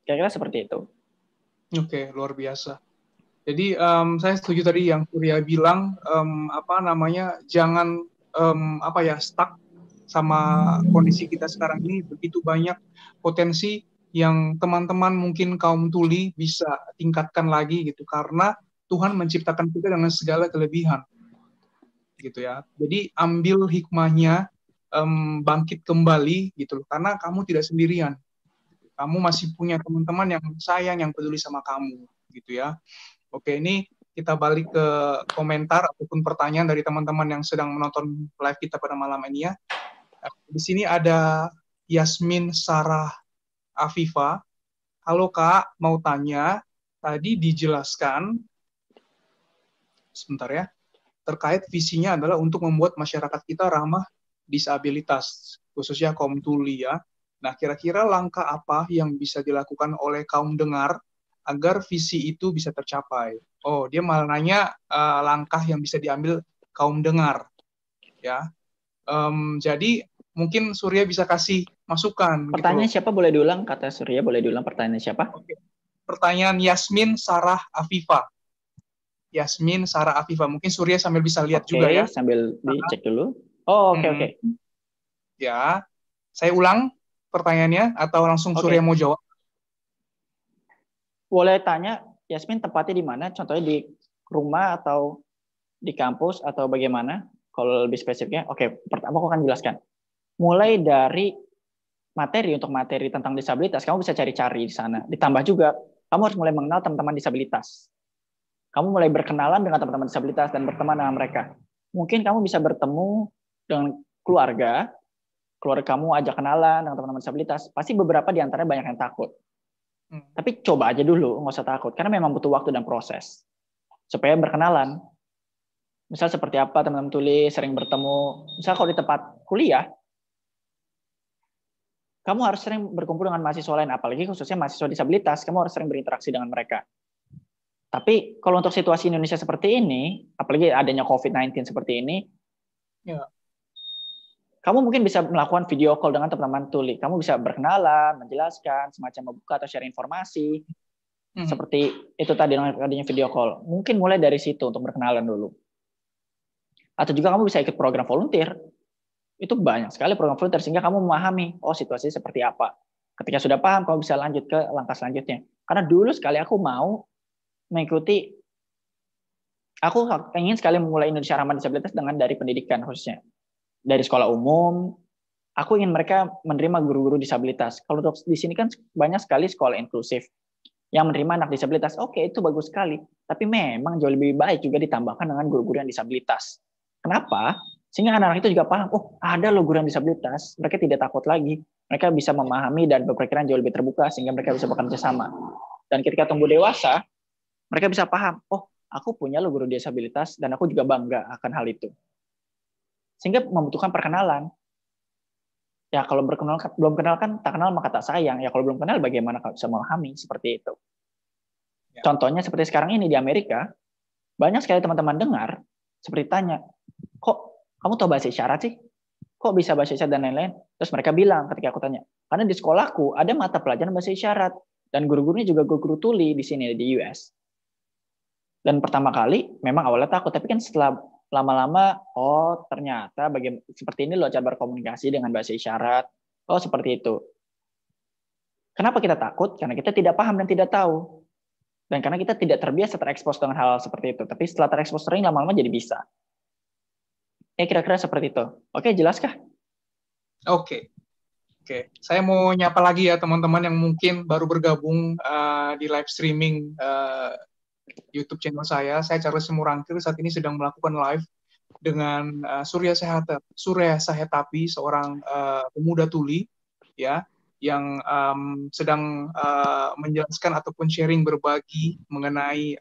Kira-kira seperti itu. Oke, luar biasa. Jadi saya setuju tadi yang Surya bilang, jangan stuck sama kondisi kita sekarang ini. Begitu banyak potensi yang teman-teman mungkin kaum tuli bisa tingkatkan lagi gitu, karena Tuhan menciptakan kita dengan segala kelebihan gitu ya. Jadi ambil hikmahnya, bangkit kembali gitu, karena kamu tidak sendirian. Kamu masih punya teman-teman yang sayang, yang peduli sama kamu gitu ya. Oke, ini kita balik ke komentar ataupun pertanyaan dari teman-teman yang sedang menonton live kita pada malam ini ya. Di sini ada Yasmin Sarah Afifa. Halo Kak, mau tanya, tadi dijelaskan, sebentar ya, terkait visinya adalah untuk membuat masyarakat kita ramah disabilitas, khususnya kaum tuli ya. Nah, kira-kira langkah apa yang bisa dilakukan oleh kaum dengar agar visi itu bisa tercapai? Oh, dia malah nanya langkah yang bisa diambil kaum dengar, ya. Jadi mungkin Surya bisa kasih masukan. Pertanyaan gitu siapa boleh diulang? Kata Surya boleh diulang pertanyaan siapa? Oke. Pertanyaan Yasmin Sarah Afifa. Yasmin Sarah Afifa. Mungkin Surya sambil bisa lihat juga ya. Sambil dicek dulu. Oh, oke. Ya, saya ulang pertanyaannya atau langsung Surya mau jawab? Boleh tanya, Yasmin tempatnya di mana? Contohnya di rumah atau di kampus atau bagaimana? Kalau lebih spesifiknya, oke. Pertama aku akan jelaskan. Mulai dari materi tentang disabilitas, kamu bisa cari-cari di sana. Ditambah juga, kamu harus mulai mengenal teman-teman disabilitas. Kamu mulai berkenalan dengan teman-teman disabilitas dan berteman dengan mereka. Mungkin kamu bisa bertemu dengan keluarga kamu ajak kenalan dengan teman-teman disabilitas. Pasti beberapa di antaranya banyak yang takut. Tapi coba aja dulu, nggak usah takut. Karena memang butuh waktu dan proses. Supaya berkenalan. Misal seperti apa teman-teman tuli, sering bertemu. Misal kalau di tempat kuliah, kamu harus sering berkumpul dengan mahasiswa lain, apalagi khususnya mahasiswa disabilitas, kamu harus sering berinteraksi dengan mereka. Tapi kalau untuk situasi Indonesia seperti ini, apalagi adanya COVID-19 seperti ini, kamu mungkin bisa melakukan video call dengan teman-teman tuli. Kamu bisa berkenalan, menjelaskan, semacam membuka atau share informasi. Seperti itu tadi dengan adanya video call. Mungkin mulai dari situ untuk berkenalan dulu. Atau juga kamu bisa ikut program volunteer. Itu banyak sekali program volunteer sehingga kamu memahami, oh situasi seperti apa. Ketika sudah paham, kamu bisa lanjut ke langkah selanjutnya. Karena dulu sekali aku mau mengikuti, aku ingin sekali memulai Indonesia Ramah Disabilitas dengan dari pendidikan khususnya. Dari sekolah umum, aku ingin mereka menerima guru-guru disabilitas. Kalau di sini kan banyak sekali sekolah inklusif yang menerima anak disabilitas. Oke, itu bagus sekali. Tapi memang jauh lebih baik juga ditambahkan dengan guru-guru yang disabilitas. Kenapa? Sehingga anak-anak itu juga paham, oh ada loh guru yang disabilitas. Mereka tidak takut lagi. Mereka bisa memahami dan berpikiran jauh lebih terbuka sehingga mereka bisa bekerja sama. Dan ketika tumbuh dewasa, mereka bisa paham, oh aku punya loh guru disabilitas dan aku juga bangga akan hal itu. Sehingga membutuhkan perkenalan. Ya kalau belum kenal kan tak kenal maka tak sayang. Ya kalau belum kenal bagaimana kalau bisa memahami seperti itu. Ya. Contohnya seperti sekarang ini di Amerika, banyak sekali teman-teman dengar seperti tanya, kok kamu tahu bahasa isyarat sih? Kok bisa bahasa isyarat dan lain-lain? Terus mereka bilang ketika aku tanya, karena di sekolahku ada mata pelajaran bahasa isyarat dan guru-gurunya juga guru-guru tuli di sini di US. Dan pertama kali memang awalnya takut, tapi kan setelah lama-lama, oh ternyata seperti ini loh cara berkomunikasi dengan bahasa isyarat. Oh seperti itu. Kenapa kita takut? Karena kita tidak paham dan tidak tahu. Dan karena kita tidak terbiasa terekspos dengan hal seperti itu. Tapi setelah terekspos sering, lama-lama jadi bisa. Kira-kira seperti itu. Oke, jelaskah? Oke. Saya mau nyapa lagi ya teman-teman yang mungkin baru bergabung di live streaming YouTube channel saya. Saya Charles Simurangkir saat ini sedang melakukan live dengan Surya Sahetapi, seorang pemuda tuli, ya. yang sedang menjelaskan ataupun sharing berbagi mengenai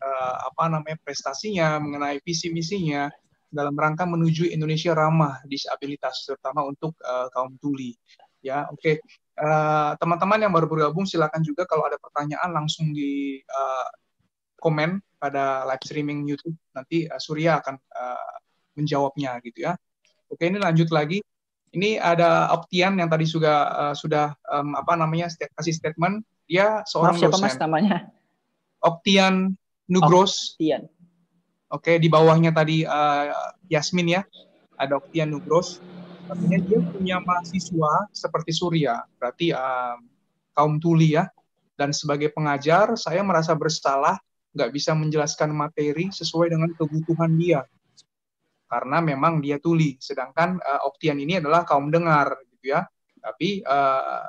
prestasinya, mengenai visi misinya dalam rangka menuju Indonesia ramah disabilitas, terutama untuk kaum tuli. Ya, oke. Teman-teman yang baru bergabung silakan juga kalau ada pertanyaan langsung di komen pada live streaming YouTube. Nanti Surya akan menjawabnya gitu ya. Oke, ini lanjut lagi. Ini ada Optian yang tadi sudah kasih statement. Dia Maaf, seorang siapa Mas dosen. namanya? Optian Nugros. Optian. Oke, di bawahnya tadi Yasmin ya. Ada Optian Nugros. Katanya dia punya mahasiswa seperti Surya, berarti kaum tuli ya. Dan sebagai pengajar, saya merasa bersalah nggak bisa menjelaskan materi sesuai dengan kebutuhan dia. Karena memang dia tuli. Sedangkan Optian ini adalah kaum dengar, gitu ya. Tapi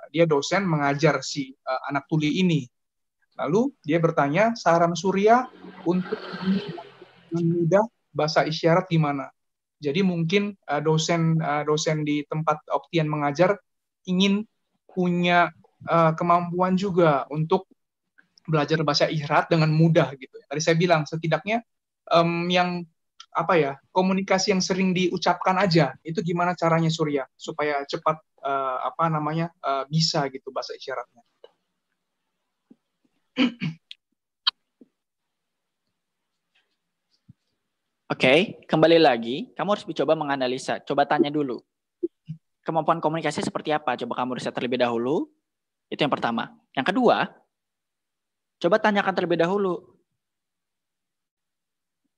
dia dosen mengajar si anak tuli ini. Lalu dia bertanya, saran Surya untuk mudah bahasa isyarat gimana? Jadi mungkin dosen di tempat Optian mengajar ingin punya kemampuan juga untuk belajar bahasa isyarat dengan mudah gitu. Tadi saya bilang setidaknya yang komunikasi yang sering diucapkan aja itu gimana caranya Surya supaya cepat bisa gitu bahasa isyaratnya. Oke, kembali lagi, kamu harus coba menganalisa, coba tanya dulu. Kemampuan komunikasi seperti apa? Coba kamu riset terlebih dahulu. Itu yang pertama. Yang kedua, coba tanyakan terlebih dahulu.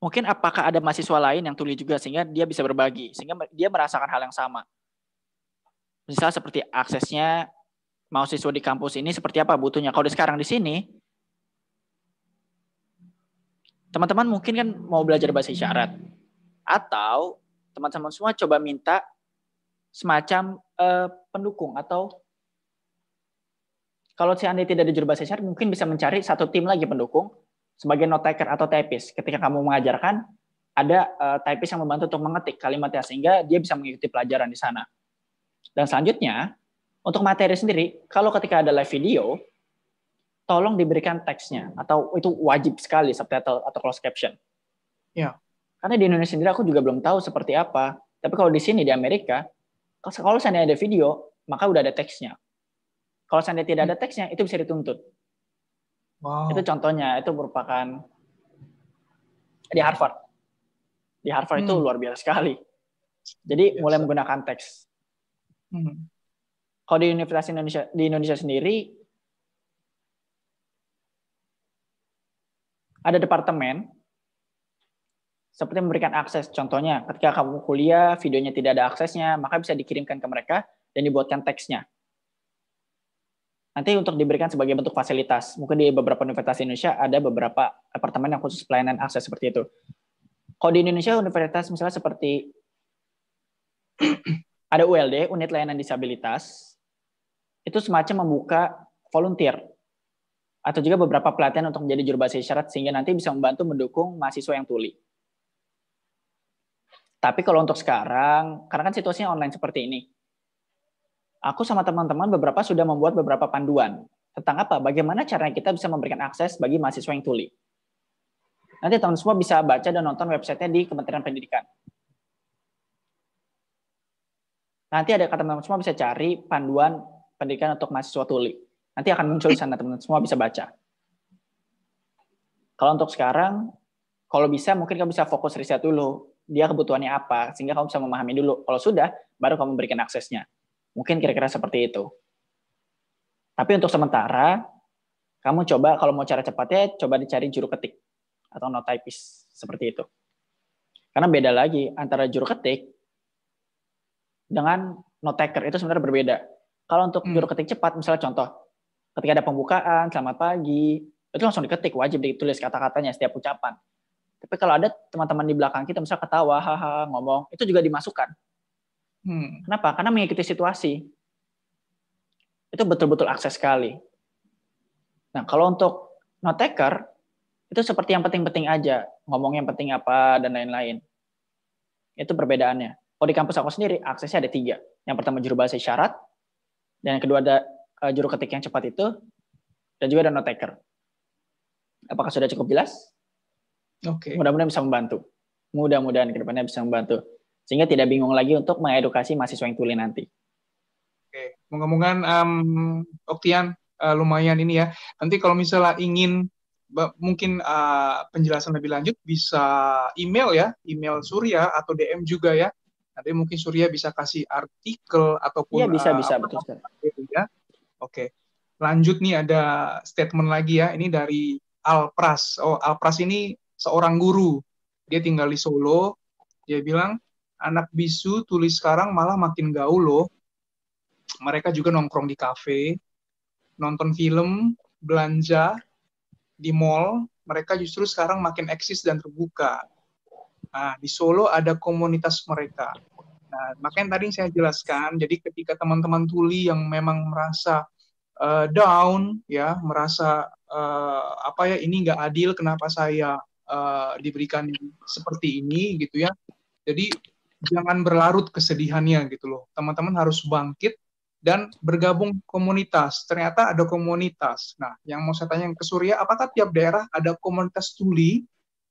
Mungkin apakah ada mahasiswa lain yang tuli juga sehingga dia bisa berbagi, sehingga dia merasakan hal yang sama. Misalnya seperti aksesnya mahasiswa di kampus ini seperti apa butuhnya. Kalau sekarang di sini, teman-teman mungkin kan mau belajar bahasa isyarat. Atau teman-teman semua coba minta semacam pendukung, atau kalau seandainya tidak ada juru bahasa isyarat, mungkin bisa mencari satu tim lagi pendukung sebagai note taker atau typist. Ketika kamu mengajarkan, ada typist yang membantu untuk mengetik kalimatnya sehingga dia bisa mengikuti pelajaran di sana. Dan selanjutnya, untuk materi sendiri, kalau ketika ada live video, tolong diberikan teksnya, atau itu wajib sekali subtitle atau closed caption. Ya. Karena di Indonesia sendiri aku juga belum tahu seperti apa. Tapi kalau di sini di Amerika, kalau seandainya ada video, maka udah ada teksnya. Kalau seandainya tidak ada teksnya, itu bisa dituntut. Wow. Itu contohnya, itu merupakan di Harvard. Di Harvard itu luar biasa sekali. Jadi mulai menggunakan teks. Kalau di Universitas Indonesia sendiri, ada departemen seperti memberikan akses. Contohnya, ketika kamu kuliah, videonya tidak ada aksesnya, maka bisa dikirimkan ke mereka dan dibuatkan teksnya. Nanti untuk diberikan sebagai bentuk fasilitas. Mungkin di beberapa universitas Indonesia ada beberapa departemen yang khusus pelayanan akses seperti itu. Kalau di Indonesia, universitas misalnya seperti ada ULD, Unit Layanan Disabilitas, itu semacam membuka volunteer atau juga beberapa pelatihan untuk menjadi juru bahasa isyarat sehingga nanti bisa membantu mendukung mahasiswa yang tuli. Tapi kalau untuk sekarang, karena kan situasinya online seperti ini, aku sama teman-teman beberapa sudah membuat beberapa panduan tentang apa, bagaimana caranya kita bisa memberikan akses bagi mahasiswa yang tuli. Nanti teman semua bisa baca dan nonton websitenya di Kementerian Pendidikan. Nanti ada teman-teman semua bisa cari panduan pendidikan untuk mahasiswa tuli. Nanti akan muncul di sana, teman-teman semua bisa baca. Kalau untuk sekarang, kalau bisa mungkin kamu bisa fokus riset dulu. Dia kebutuhannya apa, sehingga kamu bisa memahami dulu. Kalau sudah, baru kamu berikan aksesnya. Mungkin kira-kira seperti itu. Tapi untuk sementara, kamu coba kalau mau cara cepatnya, coba dicari juru ketik atau note typist seperti itu. Karena beda lagi antara juru ketik dengan note taker itu sebenarnya berbeda. Kalau untuk juru ketik cepat, misalnya contoh, ketika ada pembukaan, selamat pagi, itu langsung diketik, wajib ditulis kata-katanya setiap ucapan. Tapi kalau ada teman-teman di belakang kita, misalnya ketawa, haha, ngomong, itu juga dimasukkan. Kenapa? Karena mengikuti situasi. Itu betul-betul akses sekali. Nah, kalau untuk note taker, itu seperti yang penting-penting aja. Ngomong yang penting apa, dan lain-lain. Itu perbedaannya. Kalau di kampus aku sendiri, aksesnya ada 3. Yang pertama juru bahasa isyarat, dan yang kedua ada juru ketik yang cepat itu, dan juga ada note taker. Apakah sudah cukup jelas? Oke. Mudah-mudahan bisa membantu. Mudah-mudahan ke depannya bisa membantu. Sehingga tidak bingung lagi untuk mengedukasi mahasiswa yang tuli nanti. Oke. Ngomong-ngomongan, Oktian, lumayan ini ya. Nanti kalau misalnya ingin mungkin penjelasan lebih lanjut bisa email ya, email Surya atau DM juga ya. Nanti mungkin Surya bisa kasih artikel ataupun Iya, bisa betul sekali. Ya. Oke. Lanjut nih ada statement lagi ya. Ini dari Alpras. Oh, Alpras ini seorang guru. Dia tinggal di Solo. Dia bilang, anak bisu tulis sekarang malah makin gaul loh. Mereka juga nongkrong di kafe, nonton film, belanja di mall. Mereka justru sekarang makin eksis dan terbuka. Nah, di Solo ada komunitas mereka. Nah, makanya tadi saya jelaskan, jadi ketika teman-teman tuli yang memang merasa down, ya, merasa apa ya, ini nggak adil, kenapa saya diberikan seperti ini, gitu ya. Jadi jangan berlarut kesedihannya, gitu loh. Teman-teman harus bangkit dan bergabung komunitas. Ternyata ada komunitas. Nah, yang mau saya tanya ke Surya, apakah tiap daerah ada komunitas tuli,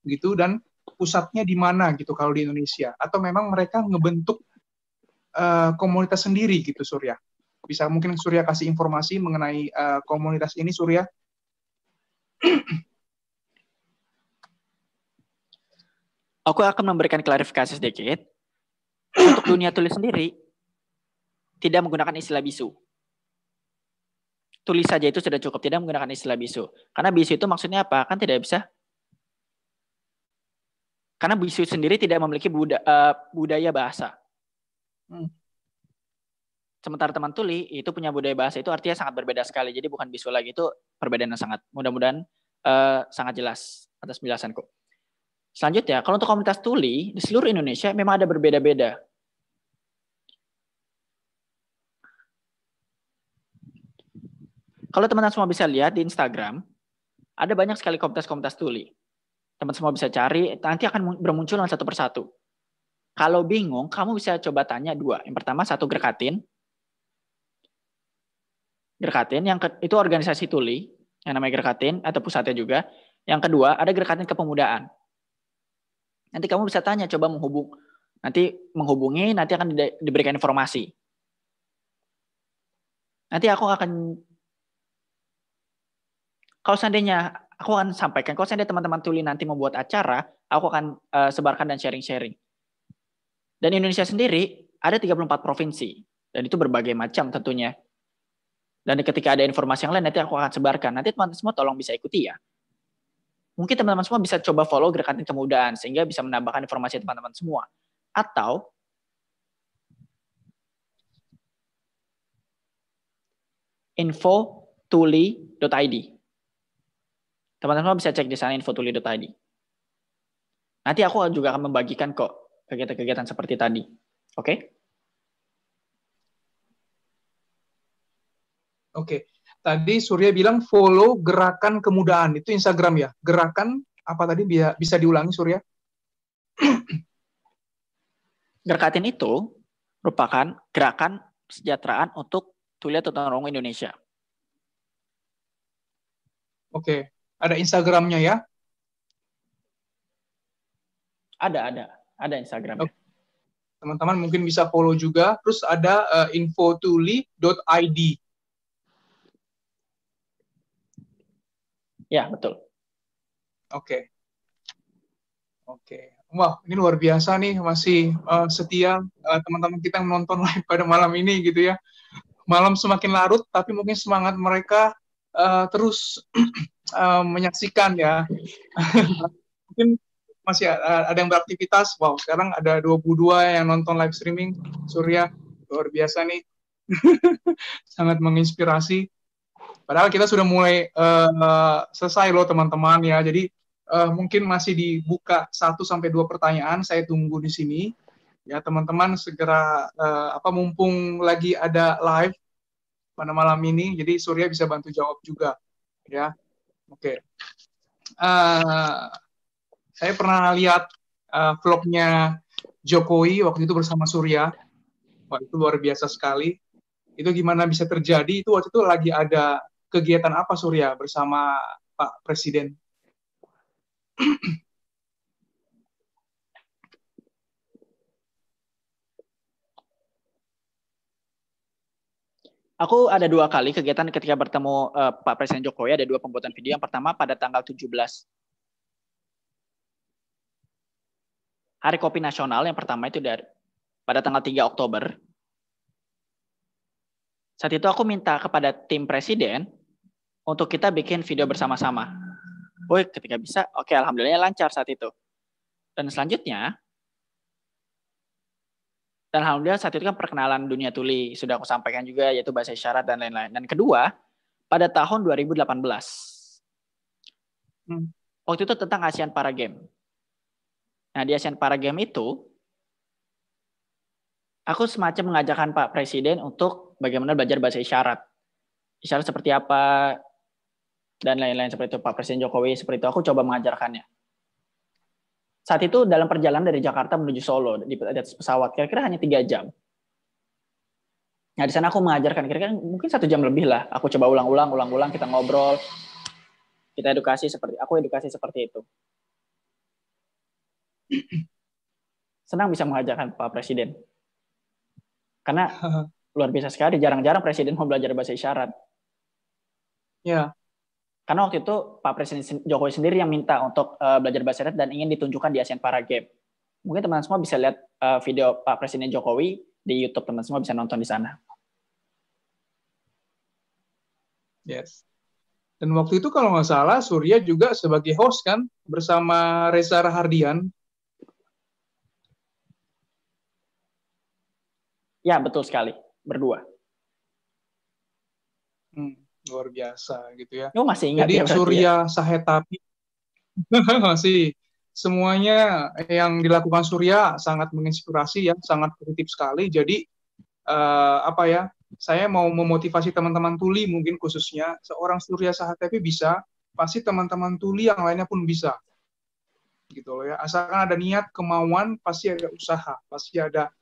gitu, dan pusatnya di mana, gitu, kalau di Indonesia? Atau memang mereka ngebentuk komunitas sendiri gitu, Surya? Bisa mungkin Surya kasih informasi mengenai komunitas ini, Surya? Aku akan memberikan klarifikasi sedikit. Untuk dunia tulis sendiri, tidak menggunakan istilah bisu. Tulis saja itu sudah cukup, tidak menggunakan istilah bisu. Karena bisu itu maksudnya apa? Kan tidak bisa. Karena bisu sendiri tidak memiliki budaya bahasa. Sementara teman tuli itu punya budaya bahasa, itu artinya sangat berbeda sekali. Jadi bukan bisu lagi, itu perbedaan yang sangat, mudah-mudahan sangat jelas atas penjelasanku. Selanjutnya, kalau untuk komunitas tuli di seluruh Indonesia memang ada berbeda-beda. Kalau teman-teman semua bisa lihat di Instagram, ada banyak sekali komunitas-komunitas tuli. Teman semua bisa cari, nanti akan bermunculan satu persatu. Kalau bingung, kamu bisa coba tanya dua. Yang pertama, satu Gerkatin. Gerkatin, itu organisasi tuli, yang namanya Gerkatin, atau pusatnya juga. Yang kedua, ada Gerkatin Kepemudaan. Nanti kamu bisa tanya, coba menghubungi, nanti akan diberikan informasi. Nanti aku akan, kalau seandainya, aku akan sampaikan, kalau seandainya teman-teman tuli nanti membuat acara, aku akan sebarkan dan sharing-sharing. Dan Indonesia sendiri, ada 34 provinsi. Dan itu berbagai macam tentunya. Dan ketika ada informasi yang lain, nanti aku akan sebarkan. Nanti teman-teman semua tolong bisa ikuti ya. Mungkin teman-teman semua bisa coba follow Gerkatin Kepemudaan, sehingga bisa menambahkan informasi teman-teman semua. Atau infotuli.id. Teman-teman bisa cek di sana infotuli.id. Nanti aku juga akan membagikan kok kegiatan-kegiatan seperti tadi. Oke? Oke. Tadi Surya bilang follow Gerakan Kemudaan. Itu Instagram ya? Gerakan apa tadi? Bisa diulangi, Surya? Gerkatin itu merupakan gerakan kesejahteraan untuk tuli atau tunarungu Indonesia. Oke. Ada Instagramnya ya? Ada Instagramnya. Oke. Teman-teman mungkin bisa follow juga. Terus ada infotuli.id. Ya, betul. Oke. Wah, ini luar biasa nih, masih setia teman-teman kita yang menonton live pada malam ini gitu ya. Malam semakin larut, tapi mungkin semangat mereka terus menyaksikan ya. Mungkin masih ada yang beraktivitas. Wow, sekarang ada 22 yang nonton live streaming. Surya, luar biasa nih. Sangat menginspirasi. Padahal kita sudah mulai selesai loh teman-teman ya. Jadi mungkin masih dibuka 1-2 pertanyaan. Saya tunggu di sini. Ya teman-teman segera mumpung lagi ada live pada malam ini. Jadi Surya bisa bantu jawab juga. Ya, oke. Saya pernah lihat vlognya Jokowi waktu itu bersama Surya. Wah, itu luar biasa sekali. Itu gimana bisa terjadi? Itu waktu itu lagi ada kegiatan apa Surya bersama Pak Presiden? Aku ada 2 kali kegiatan ketika bertemu Pak Presiden Jokowi, ada 2 pembuatan video. Yang pertama pada tanggal 17 Hari Kopi Nasional, yang pertama itu pada tanggal 3 Oktober. Saat itu aku minta kepada tim presiden untuk kita bikin video bersama-sama. Woi, ketika bisa, oke, alhamdulillah lancar saat itu. Dan selanjutnya, dan alhamdulillah saat itu kan perkenalan dunia tuli sudah aku sampaikan juga, yaitu bahasa isyarat dan lain-lain. Dan kedua, pada tahun 2018, waktu itu tentang ASEAN Para Games. Nah, di ASEAN Para Games itu, aku semacam mengajarkan Pak Presiden untuk bagaimana belajar bahasa isyarat. Isyarat seperti apa, dan lain-lain seperti itu. Pak Presiden Jokowi seperti itu, aku coba mengajarkannya. Saat itu dalam perjalanan dari Jakarta menuju Solo, di atas pesawat, kira-kira hanya 3 jam. Nah, di sana aku mengajarkan, kira-kira mungkin 1 jam lebih lah. Aku coba ulang-ulang, kita ngobrol, kita edukasi aku edukasi seperti itu. Senang bisa mengajarkan Pak Presiden. Karena luar biasa sekali, jarang-jarang Presiden mau belajar bahasa isyarat. Ya. Karena waktu itu Pak Presiden Jokowi sendiri yang minta untuk belajar bahasa isyarat dan ingin ditunjukkan di ASEAN Para Games. Mungkin teman-teman semua bisa lihat video Pak Presiden Jokowi di YouTube, teman-teman semua bisa nonton di sana. Yes. Dan waktu itu kalau nggak salah Surya juga sebagai host kan bersama Reza Rahardian. Ya, betul sekali. Berdua. Luar biasa gitu ya. Oh, masih ingat jadi ya Surya ya? Sahetapi masih semuanya yang dilakukan Surya sangat menginspirasi ya, sangat positif sekali. Jadi apa ya? Saya mau memotivasi teman-teman tuli mungkin khususnya seorang Surya Sahetapi bisa, pasti teman-teman tuli yang lainnya pun bisa. Gitu loh ya. Asalkan ada niat, kemauan, pasti ada usaha, pasti ada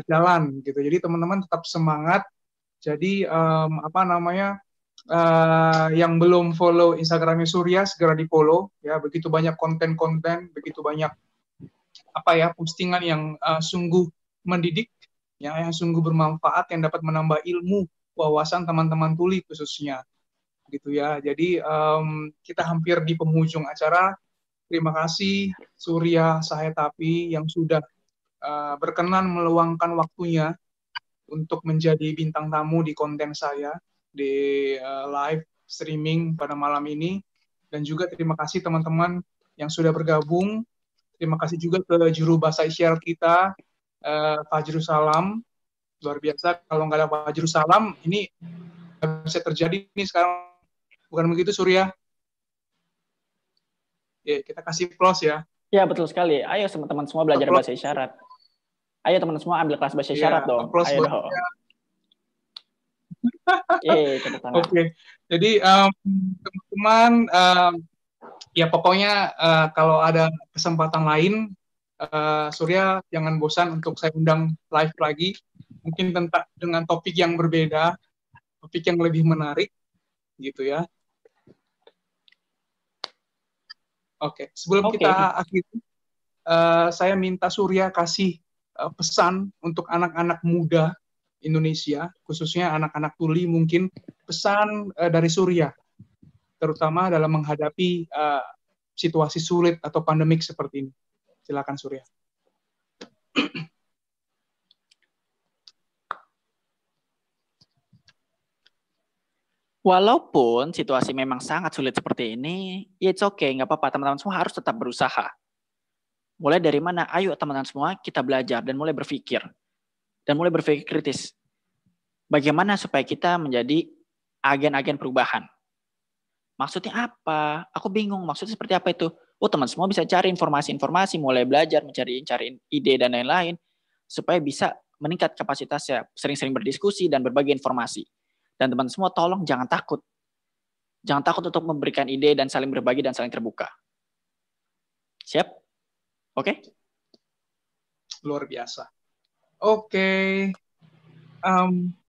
jalan gitu. Jadi teman-teman tetap semangat. Jadi apa namanya? Yang belum follow Instagramnya Surya segera di follow ya, begitu banyak konten-konten, begitu banyak apa ya postingan yang sungguh mendidik ya, yang sungguh bermanfaat, yang dapat menambah ilmu wawasan teman-teman tuli khususnya gitu ya. Jadi kita hampir di penghujung acara. Terima kasih Surya Sahetapi yang sudah berkenan meluangkan waktunya untuk menjadi bintang tamu di konten saya di live streaming pada malam ini. Dan juga terima kasih teman-teman yang sudah bergabung. Terima kasih juga ke juru bahasa isyarat kita, Fajrul Salam. Luar biasa, kalau nggak ada Fajrul Salam, ini bisa terjadi nih sekarang. Bukan begitu, Surya? Ya, kita kasih plus ya. Ya, betul sekali. Ayo teman-teman semua belajar bahasa isyarat. Ayo teman-teman semua ambil kelas bahasa isyarat dong. Ayo dong. Oke, jadi teman-teman ya pokoknya kalau ada kesempatan lain Surya jangan bosan untuk saya undang live lagi, mungkin dengan topik yang berbeda, topik yang lebih menarik gitu ya. Oke, sebelum kita akhiri saya minta Surya kasih pesan untuk anak-anak muda Indonesia, khususnya anak-anak tuli, mungkin pesan dari Surya, terutama dalam menghadapi situasi sulit atau pandemik seperti ini. Silakan Surya. Walaupun situasi memang sangat sulit seperti ini, ya it's okay, nggak apa-apa. Teman-teman semua harus tetap berusaha. Mulai dari mana? Ayo teman-teman semua kita belajar dan mulai berpikir. Dan mulai berpikir kritis. Bagaimana supaya kita menjadi agen-agen perubahan? Maksudnya apa? Aku bingung. Maksudnya seperti apa itu? Oh, teman semua bisa cari informasi-informasi, mulai belajar, cari ide dan lain-lain, supaya bisa meningkat kapasitasnya, sering-sering berdiskusi dan berbagi informasi. Dan teman semua tolong jangan takut. Jangan takut untuk memberikan ide dan saling berbagi dan saling terbuka. Siap? Oke? Luar biasa. Oke.